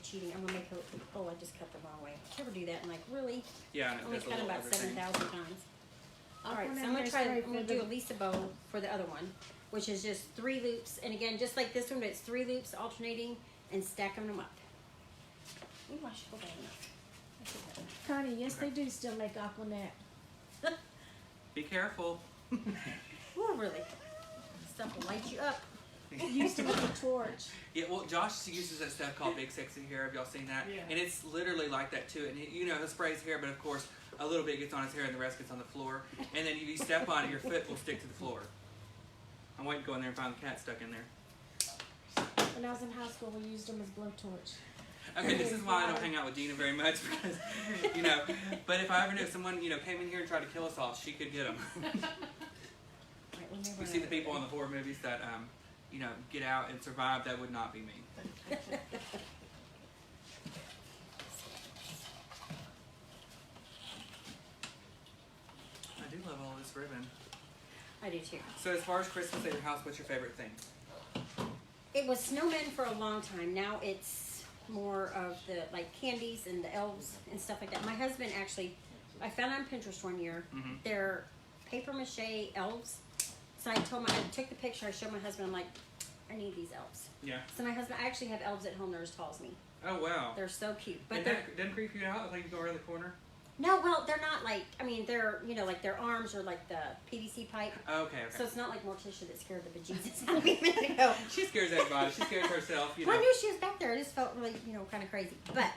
cheating. I'm gonna make her. Oh, I just cut the wrong way. Did you ever do that? And like, really? Yeah, and it Only does a cut them little about everything. 7,000 times. All right, so Aquanet I'm gonna try. hairspray I'm gonna for do the- a Lisa bow for the other one, which is just 3 loops. And again, just like this one, but it's 3 loops alternating and stacking them up. Ooh, I should go back enough. I should have enough. Connie, yes, they do still make Aquanet. Be careful. Ooh, really? Stuff will light you up. Used to with a torch. Yeah, well, Josh uses that stuff called Big Sexy Hair. Have y'all seen that? Yeah. And it's literally like that too. And you know, he'll spray his hair, but of course, a little bit gets on his hair and the rest gets on the floor. And then if you step on it, your foot will stick to the floor. I'm waiting to go in there and find the cat stuck in there. When I was in high school, we used them as blowtorch. Okay, this is why I don't hang out with Dina very much because, you know. But if I ever knew someone, you know, came in here and tried to kill us all, she could get them. Right, when they You run see the out. people in the horror movies that, you know, get out and survive. That would not be me. I do love all this ribbon. I do too. So as far as Christmas at your house, what's your favorite thing? It was snowmen for a long time. Now it's more of the like candies and the elves and stuff like that. My husband actually, I found on Pinterest one year, Mhm. they're paper mache elves. So I took the picture, I showed my husband, I'm like, I need these elves. Yeah. So my husband, I actually have elves at home, they're as tall as me. Oh wow. They're so cute. But And they're, that doesn't creep you out? Like you go around the corner? no, well, they're not like, I mean, they're, you know, like their arms are like the PVC pipe. Oh, okay, So okay. it's not like Morticia that scared the bejesus out of me a minute ago. She scares everybody. She scares herself, you know. Well, I knew she was back there. I just felt really, you know, kind of crazy. But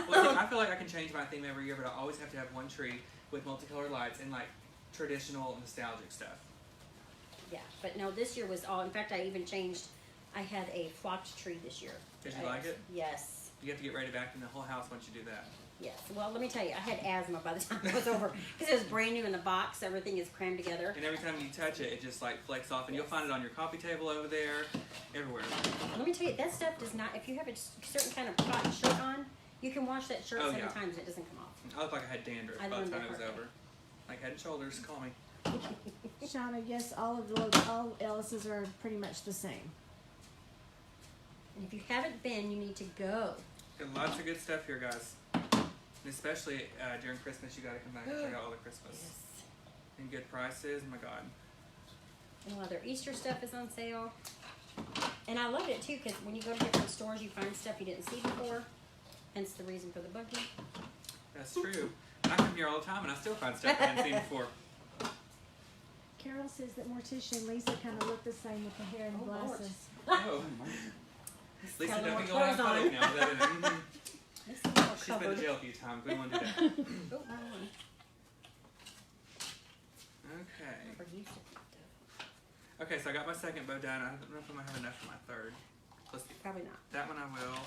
Well, see, I feel like I can change my theme every year, but I always have to have one tree with multicolored lights and like traditional nostalgic stuff. yeah, but no, this year was all. In fact, I even changed. I had a flocked tree this year. Did you like it? Yes, You have to get ready to vacuum the whole house once you do that. yes. Well, let me tell you, I had asthma by the time it was over because it was brand new in the box. Everything is crammed together. And every time you touch it, it just like flakes off, and you'll find it on your coffee table over there, everywhere. Let me tell you, that stuff does not. If you have a certain kind of cotton shirt on, you can wash that shirt Oh, 7 yeah. times and it doesn't come off. I look like I had dandruff I by the learned time that it was part. over. Like Head and Shoulders, call me. Shauna, yes, all Ellis's are pretty much the same. And if you haven't been, you need to go. Got lots of good stuff here, guys. And especially during Christmas, you got to come back and check out all the Christmas. Yes. And good prices, oh my God. And a lot of their Easter stuff is on sale. And I love it too because when you go to different stores, you find stuff you didn't see before. Hence the reason for the buggy. That's true. I come here all the time, and I still find stuff I hadn't seen before. Carol says that Morticia and Lisa kind of look the same with the hair and Oh, Lord. glasses. Oh. Lisa, Got a don't little be going out clothes in public now. Is that it? Mhm. This is all She's been covered. to jail a few times. We don't want to do that. Oh, wrong one. Okay. Never used it. Okay, so I got my second bow done. I don't know if I might have enough for my third. Let's see. Probably not. That one I will.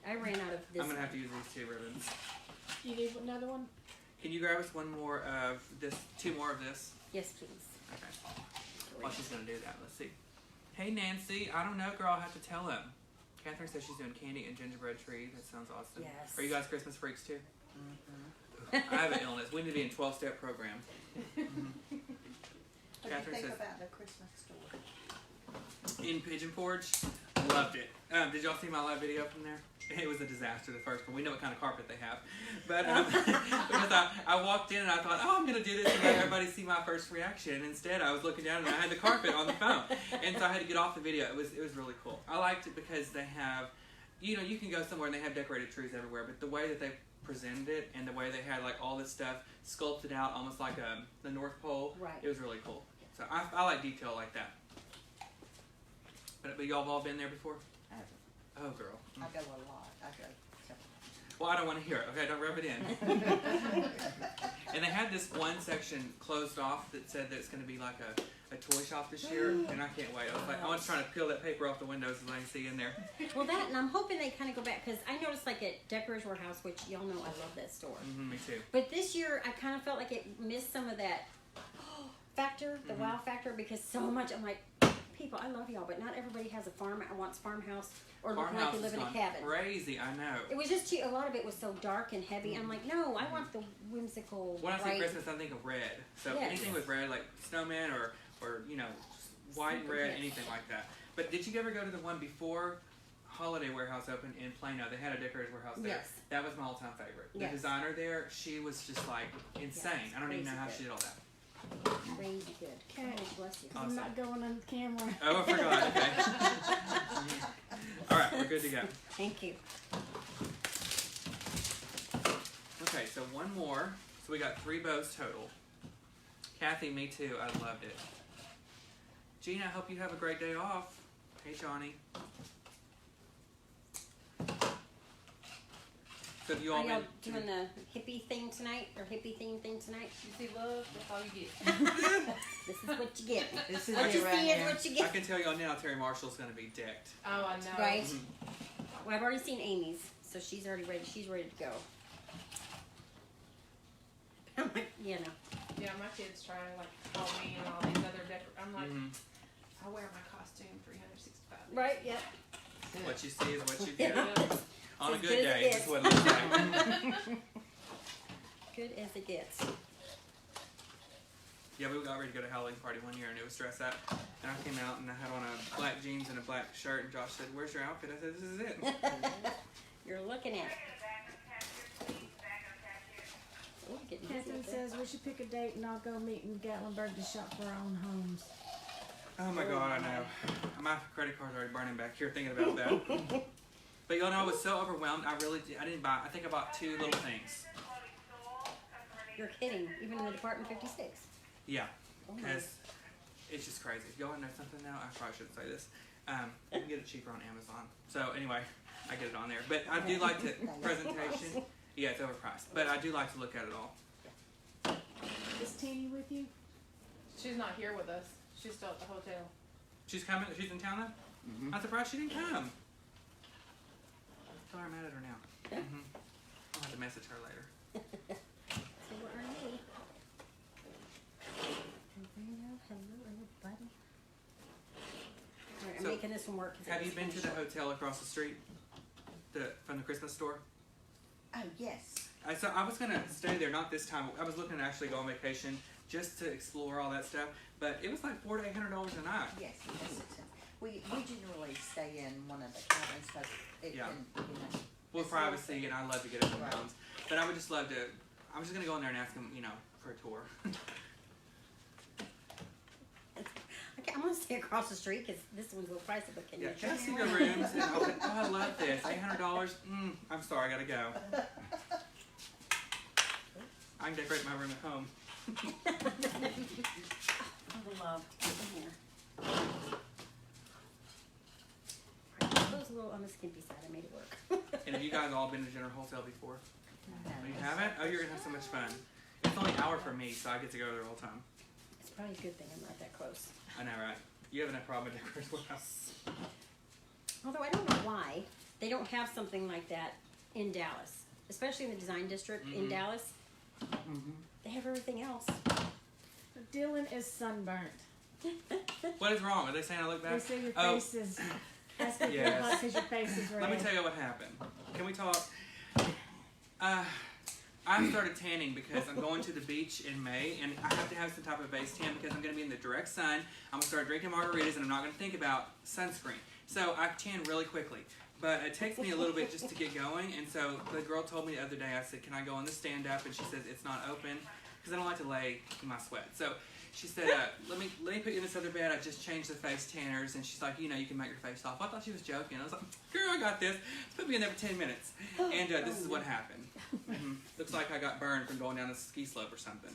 I ran out of this. I'm going to have to use these 2 ribbons. You need another one? Can you grab us one more of this, 2 more of this? Yes, please. Okay. While she's going to do that, let's see. Hey, Nancy. I don't know, girl. I'll have to tell him. Catherine says she's doing candy and gingerbread tree. That sounds awesome. Yes. Are you guys Christmas freaks too? I have an illness. We need to be in 12-step program. What do you Catherine think says- about the Christmas store? In Pigeon Forge, loved it. Did y'all see my live video from there? It was a disaster, the first one. We know what kind of carpet they have. But because I walked in and I thought, oh, I'm going to do this and let everybody see my first reaction. Instead, I was looking down and I had the carpet on the phone. And so I had to get off the video. It was really cool. I liked it because they have, you know, you can go somewhere and they have decorated trees everywhere. But the way that they presented it and the way they had like all this stuff sculpted out almost like the North Pole, Right. It was really cool. So I like detail like that. But y'all have all been there before? Oh, girl. I go a lot. I go. Well, I don't want to hear it. Okay, don't rub it in. And they had this one section closed off that said that it's going to be like a toy shop this year, and I can't wait. I was trying to peel that paper off the windows and I can see in there. Well, that, and I'm hoping they kind of go back, because I noticed like at Decorator's Warehouse, which y'all know I love that store. Me too. But this year, I kind of felt like it missed some of that factor, the wow factor, because so much, I'm like, people, I love y'all, but not everybody has a farm, wants farmhouse, or looking like you live in a cabin. Crazy, I know. It was just too, a lot of it was so dark and heavy. I'm like, no, I want the whimsical, When I say bright. Christmas, I think of red. So Yes. anything with red, like snowman or you know, white and red, Yes. anything like that. But did you ever go to the one before Holiday Warehouse opened in Plano? They had a Decorator's Warehouse there. Yes. That was my all-time favorite. The Yes. designer there, she was just like insane. Yes, I don't even know crazy how good. she did all that. Crazy good. Okay. God bless you. I'm not going on the camera. Oh, I forgot. Okay. All right, we're good to go. Thank you. Okay, so one more. So we got 3 bows total. Kathy, me too. I loved it. Gina, I hope you have a great day off. Hey, Johnny. So have you all Are y'all been doing the hippie thing tonight, or hippie theme thing tonight? You see love, that's all you get. This is what you get. This is What you it right see is here. what you I get. can tell y'all now Terry Marshall's going to be decked. Oh, I know. Right? Mhm. Well, I've already seen Amy's, so she's already ready. She's ready to go. I'm like, you know. Yeah, my kids try like Halloween and all these other I'm like, Mhm. I wear my costume 365 days. Right? Yep. What you see is what you get. Yeah. On a As good good as day, it is is. what it looks like. Good as it gets. Yeah, we got ready to go to Halloween party one year, and it was dress up. And I came out and I had on a black jeans and a black shirt. And Josh said, "Where's your outfit?" I said, "This is it." You're looking at it. Oh, getting busy Catherine up there. says we should pick a date and I'll go meet in Gatlinburg to shop for our own homes. Oh my God, I know. My credit card's already burning back here thinking about that. But y'all know I was so overwhelmed. I didn't buy. I think I bought 2 little things. You're kidding. Even in the Department 56. Yeah, Oh my. because it's just crazy. Y'all wanna know something now? I probably shouldn't say this. You can get it cheaper on Amazon. So anyway, I get it on there. But I do like to presentation. Yeah, it's overpriced. But I do like to look at it all. Is Teeny with you? She's not here with us. She's still at the hotel. She's coming. She's in town now. I'm surprised she didn't come. Tell her I'm mad at her now. I'll have to message her later. So what are you? Hello, everybody. All right, I'm So, making this one work. 'cause Have it you was been to the kinda hotel across the street, from the Christmas store? Oh, yes. So I was gonna stay there, not this time. I was looking to actually go on vacation just to explore all that stuff. But it was like $400 to $800 a night. Yes, yes, we generally stay in one of the cabins because it Yeah. can, you know. Well, it's privacy, and I love to get up in the Right. mountains. But I would just love to. I'm just gonna go in there and ask them, for a tour. Okay, I'm gonna stay across the street because this one's a little pricey. But can Yeah, you can I show see me the one? rooms? And I love this. $800. I'm sorry, I gotta go. I can decorate my room at home. I would love to get in here. Alright, those a little on the skimpy side. I made it work. And have you guys all been to General Wholesale before? No, You haven't? Oh, you're gonna have so much fun. It's only an hour for me, so I get to go there all the time. It's probably a good thing I'm not that close. I know, right? You have no problem with Decorator's Warehouse. Although I don't know why they don't have something like that in Dallas, especially in the design district in Mhm. Dallas. They have everything else. Dylan is sunburnt. What is wrong? Are they saying I look They bad? say your Oh. face is. Ask if you're Yes. hot because your face is red. Let me tell you what happened. Can we talk? I started tanning because I'm going to the beach in May, and I have to have some type of base tan because I'm going to be in the direct sun. I'm going to start drinking margaritas, and I'm not going to think about sunscreen. So I tan really quickly. But it takes me a little bit just to get going, and so the girl told me the other day, I said, can I go on the stand-up? And she says, it's not open, because I don't like to lay in my sweat. So she said, let me put you in this other bed. I just changed the face tanners, and she's like, you know, you can make your face off. I thought she was joking. I was like, girl, I got this. Put me in there for 10 minutes. And this is what happened. Looks like I got burned from going down a ski slope or something.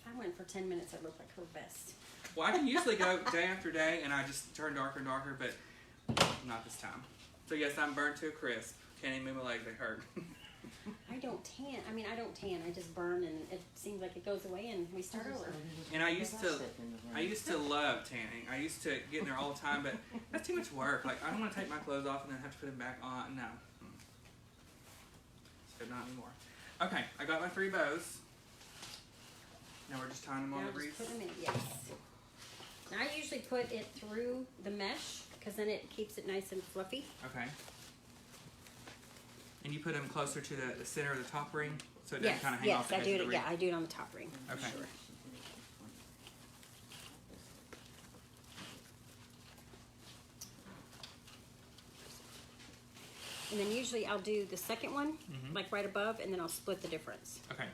I went for 10 minutes. It looked like her best. Well, I can usually go day after day, and I just turn darker and darker, but not this time. So yes, I'm burnt to a crisp. Can't even move my legs, they hurt. I don't tan. I mean, I don't tan. I just burn, and it seems like it goes away, and we start over. And I used to love tanning. I used to get in there all the time, but that's too much work. Like, I don't want to take my clothes off and then have to put them back on. No. So not anymore. Okay, I got my 3 bows. Now we're just tying them on Now the just wreath. put them in, yes. Now I usually put it through the mesh, because then it keeps it nice and fluffy. Okay. And you put them closer to the center of the top ring, so it doesn't kind of hang off the edge of the wreath? Yeah, I do it on the top ring. Okay. For sure. And then usually I'll do the second one, like right above, and then I'll split the difference. Okay.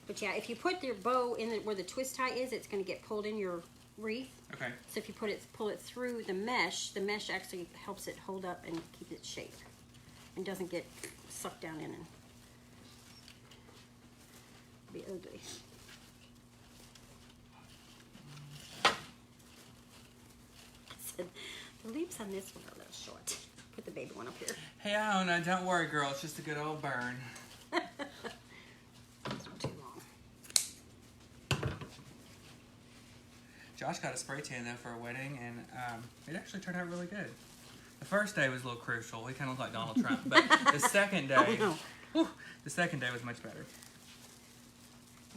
But yeah, if you put your bow in where the twist tie is, it's going to get pulled in your wreath. Okay. So if you pull it through the mesh actually helps it hold up and keep its shape, and doesn't get sucked down in and be ugly. I said the leaves on this one are a little short. Put the baby one up here. Hey, Iona, don't worry, girl. It's just a good old burn. It's not too long. Josh got a spray tan, though, for a wedding, and it actually turned out really good. The first day was a little crucial. He kind of looked like Donald Trump. But the second day, the second day was much better.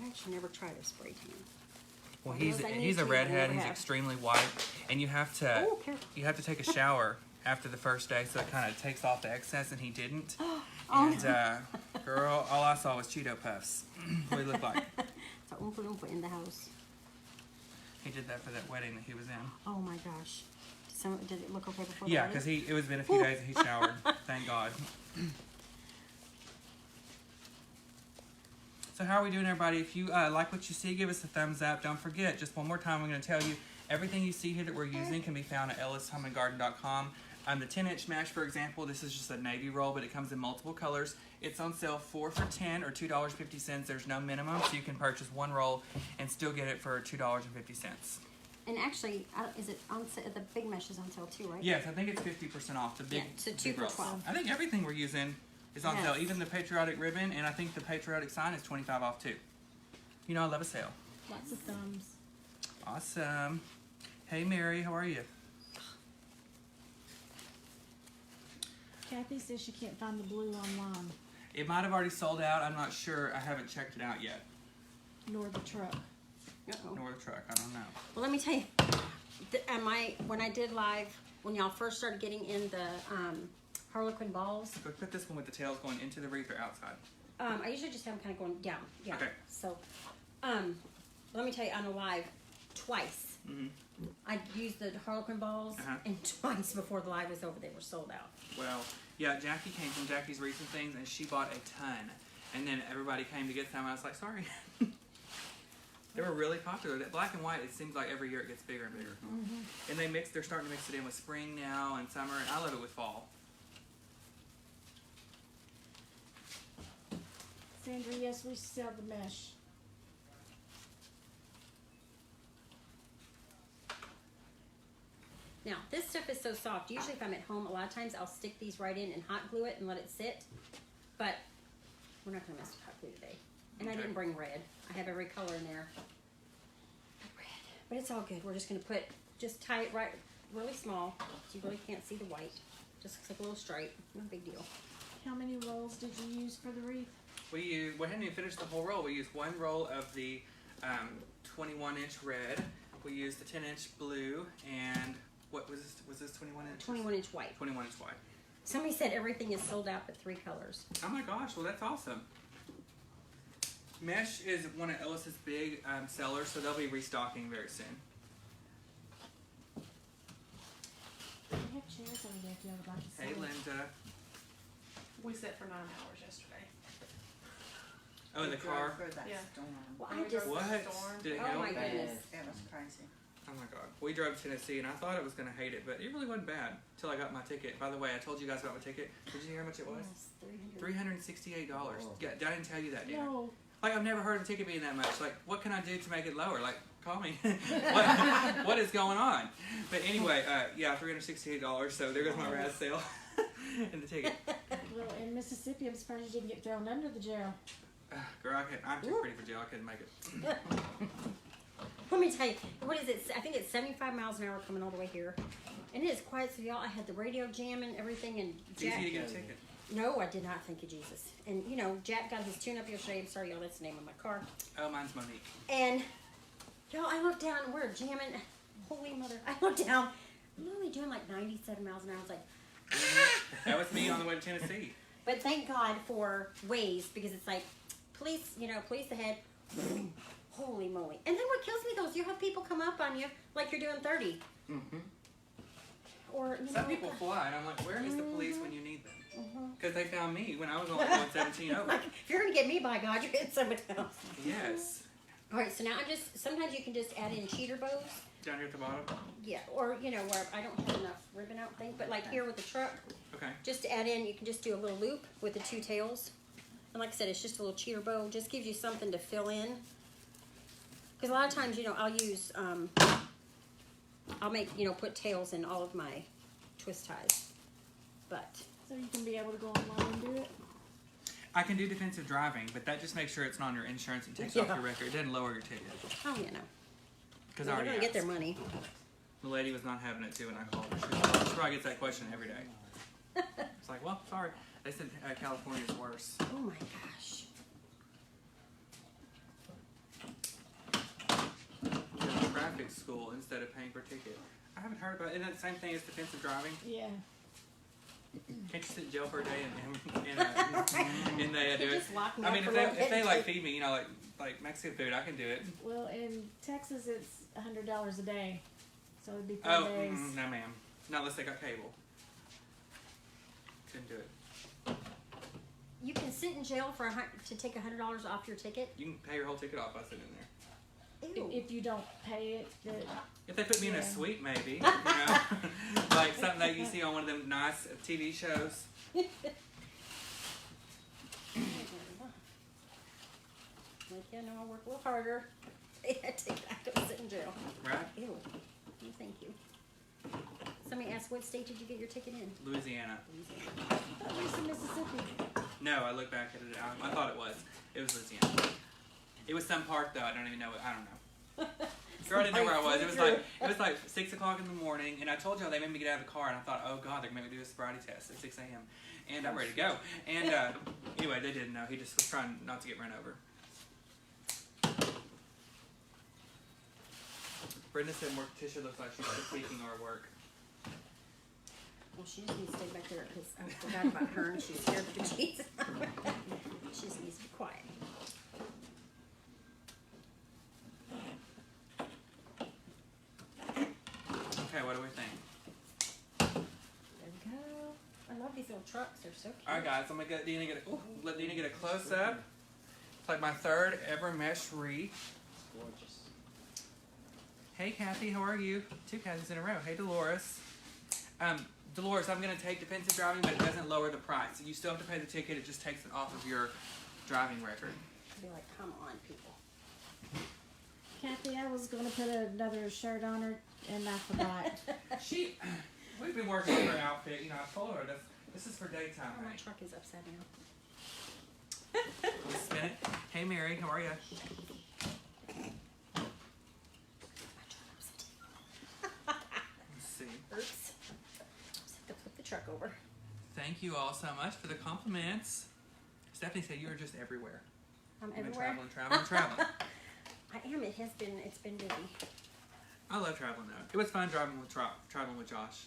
I actually never tried a spray tan. Well, I he's need a to, redhead. I never He's have. extremely white, and you have to Oh, careful. take a shower after the first day, so it kind of takes off the excess, and he didn't. Oh. And girl, all I saw was Cheeto puffs. What he looked like. So Oompa Loompa in the house. He did that for that wedding that he was in. Oh my gosh. Did it look okay before Yeah, the because wedding? it was been a few days that he showered. Thank God. So how are we doing, everybody? If you like what you see, give us a thumbs up. Don't forget, just one more time, I'm going to tell you, everything you see here that we're using can be found at ellishomeandgarden.com. The 10-inch mash, for example, this is just a navy roll, but it comes in multiple colors. It's on sale 4 for $10 or $2.50. There's no minimum, so you can purchase one roll and still get it for $2.50. And actually, is it on sale? The big mesh is on sale too, right? Yes, I think it's 50% off. The big, Yeah, so 2 big for rolls. 12. I think everything we're using is on Yes. sale, even the patriotic ribbon, and I think the patriotic sign is 25 off too. You know I love a sale. Lots of thumbs. Awesome. Hey Mary, how are you? Kathy says she can't find the blue online, It might have already sold out. I'm not sure. I haven't checked it out yet. nor the truck. Uh-oh. Nor the truck. I don't know. Well, let me tell you, when I did live, when y'all first started getting in the Harlequin balls, Go put this one with the tails going into the wreath or outside. I usually just have them kind of going down. Yeah. Okay. So, let me tell you, on a live, twice. Mm-hmm. I used the Harlequin balls, and twice before the live was over, they were sold out. Well, yeah, Jackie came from Jackie's Recent Things, and she bought a ton. And then everybody came to get some. I was like, sorry. They were really popular. That black and white, it seems like every year it gets bigger and bigger. Mm-hmm. And they're starting to mix it in with spring now and summer, and I love it with fall. Sandra, yes, we sell the mesh. Now, this stuff is so soft. Usually if I'm at home, a lot of times I'll stick these right in and hot glue it and let it sit. But we're not going to mess with hot glue today. And I Okay. didn't bring red. I have every color in there. Red. But it's all good. We're just going to just tie it right really small so you really can't see the white. Just looks like a little stripe. No big deal. How many rolls did you use for the wreath? We hadn't even finished the whole roll. We used one roll of the 21-inch red. We used the 10-inch blue, and what was this? Was this 21 inches? 21-inch white. 21-inch white. Somebody said everything is sold out but 3 colors. Oh my gosh, well that's awesome. Mesh is one of Ellis's big sellers, so they'll be restocking very soon. We have chairs over there if you would like to sit. Hey Linda. We sat for 9 hours yesterday. Oh, in the car? For that Yeah. storm. Well, We I just. drove What? through the storm. Did it Oh help? my goodness. It was crazy. Oh my god. We drove to Tennessee and I thought I was going to hate it, but it really wasn't bad until I got my ticket. By the way, I told you guys about my ticket. Did you hear how much it was? Yes, 300. $368. Yeah, I didn't tell you that, did I? No. Like, I've never heard of a ticket being that much. Like, what can I do to make it lower? Like, call me. what is going on? But anyway, yeah, $368. So there goes my Raz sale and the ticket. Well, in Mississippi, I'm surprised you didn't get thrown under the jail. Girl, I'm too pretty for jail. I couldn't make it. Let me tell you, what is it? I think it's 75 miles an hour coming all the way here. And it is quiet, so y'all, I had the radio jamming, everything, and It's Jack. easy to get a ticket. No, I did not, thank you, Jesus. And, you know, Jack got his tune-up yesterday. I'm sorry, y'all, that's the name of my car. Oh, mine's Monique. And, y'all, I looked down, and we're jamming. Holy mother. I looked down. I'm only doing like 97 miles an hour. I was like, That was me on the way to Tennessee. but thank God for Waze, because it's like, police, you know, police ahead. Holy moly. And then what kills me, though, is you have people come up on you like you're doing 30. Mm-hmm. Or, you Some know, people fly, and I'm like, where is the police when you need them? Mhm. Because they found me when I was only going 17 over. Like, if you're going to get me, by God, you're getting somebody else. Yes. All right, so now I'm just, sometimes you can just add in cheater bows. Down here at the bottom? Yeah, or, you know, where I don't have enough ribbon, I don't think, but like here with the truck, Okay. just to add in, you can just do a little loop with the 2 tails. And like I said, it's just a little cheater bow, just gives you something to fill in. Because a lot of times, you know, I'll use, I'll make, you know, put tails in all of my twist ties. But, So you can be able to go online and do it. I can do defensive driving, but that just makes sure it's not on your insurance and takes off your record. It doesn't lower your ticket. oh, you know, Because they're I already going to get their asked. money. The lady was not having it too when I called her. She probably gets that question every day. It's like, well, sorry. They said California's worse. Oh my gosh. Traffic school instead of paying per ticket. I haven't heard about it. Isn't that the same thing as defensive driving? Yeah. Can't you sit in jail for a day and they do You it? just lock me I up mean, for if a little they bit and like take- feed me, you know, like Mexican food, I can do it. Well, in Texas, it's $100 a day. So it'd be 4 Oh, days. no, ma'am. Not unless they got cable. Couldn't do it. You can sit in jail for to take $100 off your ticket. You can pay your whole ticket off by sitting in there. Ew. If you don't pay it, If they put me in a Yeah. suite, maybe. You know? Like something that you see on one of them nice TV shows. Like, yeah, no, I'll work a little harder. Yeah, take that. Don't sit in jail. Right? Ew. No, thank you. Somebody asked, what state did you get your ticket in? Louisiana. Louisiana. at least in Mississippi. No, I looked back at it. I thought it was. It was Louisiana. It was some park though. I don't even know. I don't know. Girl, I didn't know where I was. It was like 6 o'clock in the morning, and I told y'all they made me get out of the car, and I thought, oh god, they're gonna make me do a sobriety test at 6 a.m. And I'm ready to go. And anyway, they didn't know. He just was trying not to get run over. Brenda said Morticia looks like she's critiquing our work. Well, she just needs to stay back there because I forgot about her and she's scared for Jesus. She just needs to be quiet. Okay, what do we think? There we go. I love these little trucks. They're so cute. All right, guys, I'm gonna let Dina get a close up. It's like my third ever mesh wreath. Gorgeous. Hey, Kathy, how are you? 2 Kathys in a row. Hey, Dolores. Dolores, I'm gonna take defensive driving, but it doesn't lower the price. You still have to pay the ticket. It just takes it off of your driving record. I'd be like, come on, people. Kathy, I was going to put another shirt on her, and I forgot. We've been working on her outfit. You know, I told her this is for daytime. Oh, my Right? truck is upside down. We'll spin it. Hey, Mary, how are you? Let's see. Oops. Just have to flip the truck over. Thank you all so much for the compliments. Stephanie said you are just everywhere. I'm You've been everywhere. traveling. I am. It's been busy. I love traveling though. It was fun traveling with Josh.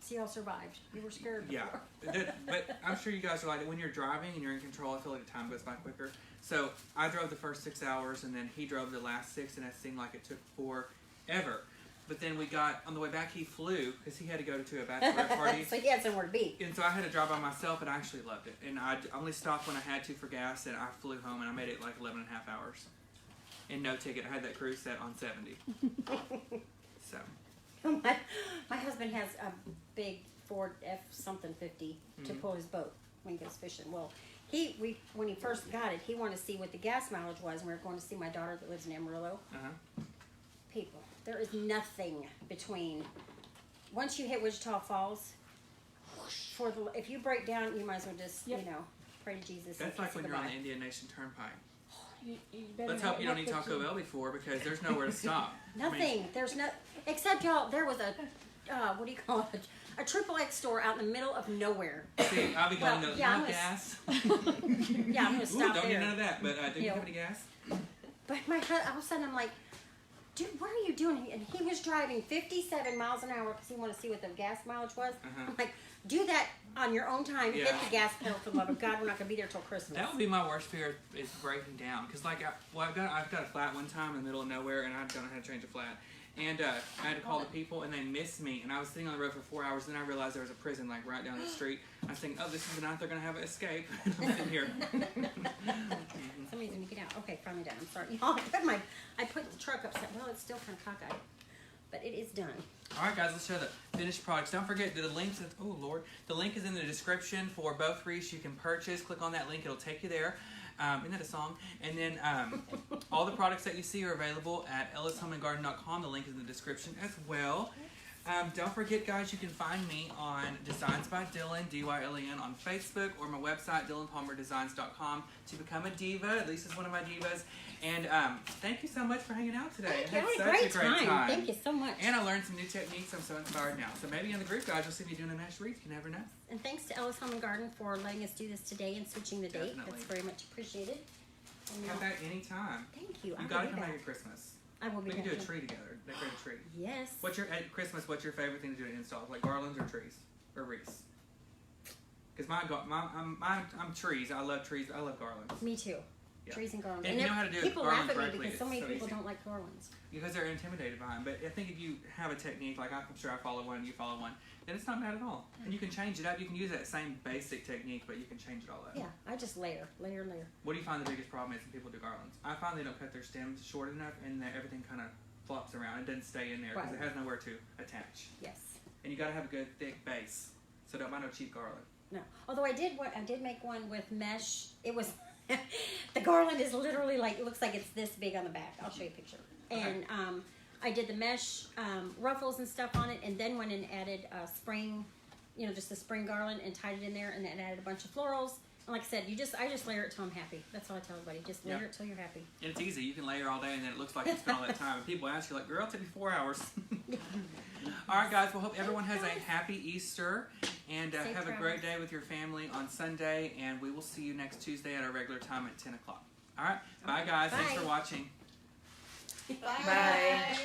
See, y'all survived. You were scared Yeah, before. but I'm sure you guys are like, when you're driving and you're in control, I feel like the time goes by quicker. So I drove the first 6 hours, and then he drove the last 6, and it seemed like it took forever. But then we got, on the way back, he flew, because he had to go to a bachelorette party. So he had somewhere to be. And so I had to drive by myself, and I actually loved it. And I only stopped when I had to for gas, and I flew home, and I made it like 11 and a half hours. And no ticket. I had that cruise set on 70. So. My husband has a big Ford F-something 50 to pull his boat when he goes fishing. Well, when he first got it, he wanted to see what the gas mileage was, and we were going to see my daughter that lives in Amarillo. People, there is nothing between, once you hit Wichita Falls, if you break down, you might as well just, pray to Jesus. That's like when you're on the Indian Nation Turnpike. You better Let's hope you don't eat look Taco Bell before, because there's nowhere to stop. Nothing. There's no, except y'all, there was a, what do you call it? A XXX store out in the middle of nowhere. See, I'll be going to gas. Yeah, I'm gonna stop don't there. need none of that, but do you have any gas? But all of a sudden I'm like, dude, what are you doing? And he was driving 57 miles an hour because he wanted to see what the gas mileage was. I'm like, do that on your own time. Yeah. Hit the gas pedal, for the love of God. We're not gonna be there till Christmas. That would be my worst fear, is breaking down. Because I've got a flat one time in the middle of nowhere, and I don't know how to change a flat. And I had to call the people, and they missed me. And I was sitting on the road for 4 hours. Then I realized there was a prison like right down the street. I was thinking, oh, this is the night they're gonna have an escape. I'm sitting here. Somebody's gonna get out. Okay, finally done. I'm sorry. I put the truck upside. Well, it's still kind of cockeyed, but it is done. All right, guys, let's show the finished products. Don't forget the links. Oh Lord, the link is in the description for both wreaths. You can purchase. Click on that link; it'll take you there. Isn't that a song? And then all the products that you see are available at ellishomeandgarden.com. The link is in the description as well. Don't forget, guys, you can find me on Designs by Dylan, D-Y-L-E-N, on Facebook, or my website, dylanpalmerdesigns.com, to become a diva. Lisa's one of my divas. And thank you so much for hanging out today. Thank you. I I had had such a great time. Thank you so much. And I learned some new techniques. I'm so inspired now. So maybe in the group, guys, you'll see me doing a Mache wreath. You never know. And thanks to Ellis Home and Garden for letting us do this today and switching the date. Definitely. That's very much appreciated. And, Come back anytime. thank you. You got to come back at Christmas. I will be We can do back. a tree together. Decorate a tree. Yes. At Christmas, what's your favorite thing to do to install? Like garlands or trees? Or wreaths? Because I'm trees. I love trees. I love garlands. Me too. Yeah. Trees and garlands. And you know how to do people garland laugh at me correctly, because so it's many so people easy. don't like garlands. Because they're intimidated by them. But I think if you have a technique, like I'm sure I follow one, you follow one, then it's not bad at all. And you can change it up. You can use that same basic technique, but you can change it all up. Yeah, I just layer. What do you find the biggest problem is when people do garlands? I find they don't cut their stems short enough, and that everything kind of flops around. It doesn't stay in there because Right. it has nowhere to attach. Yes. And you got to have a good thick base. So don't buy no cheap garland. No. Although I did make one with mesh. It was the garland is literally like, it looks like it's this big on the back. I'll show you a picture. And I did the mesh ruffles and stuff on it, and then went and added spring, just the spring garland, and tied it in there, and then added a bunch of florals. And like I said, I just layer it till I'm happy. That's all I tell everybody. Just layer it till you're happy. And it's easy. You can layer all day, and then it looks like you spent all that time. And people ask you, like, girl, it took me 4 hours. All right, guys. Well, hope everyone has a happy Easter, and Safe have a travels. great day with your family on Sunday. And we will see you next Tuesday at our regular time at 10 o'clock. All right. Bye, guys. Thanks Bye. for watching. Bye.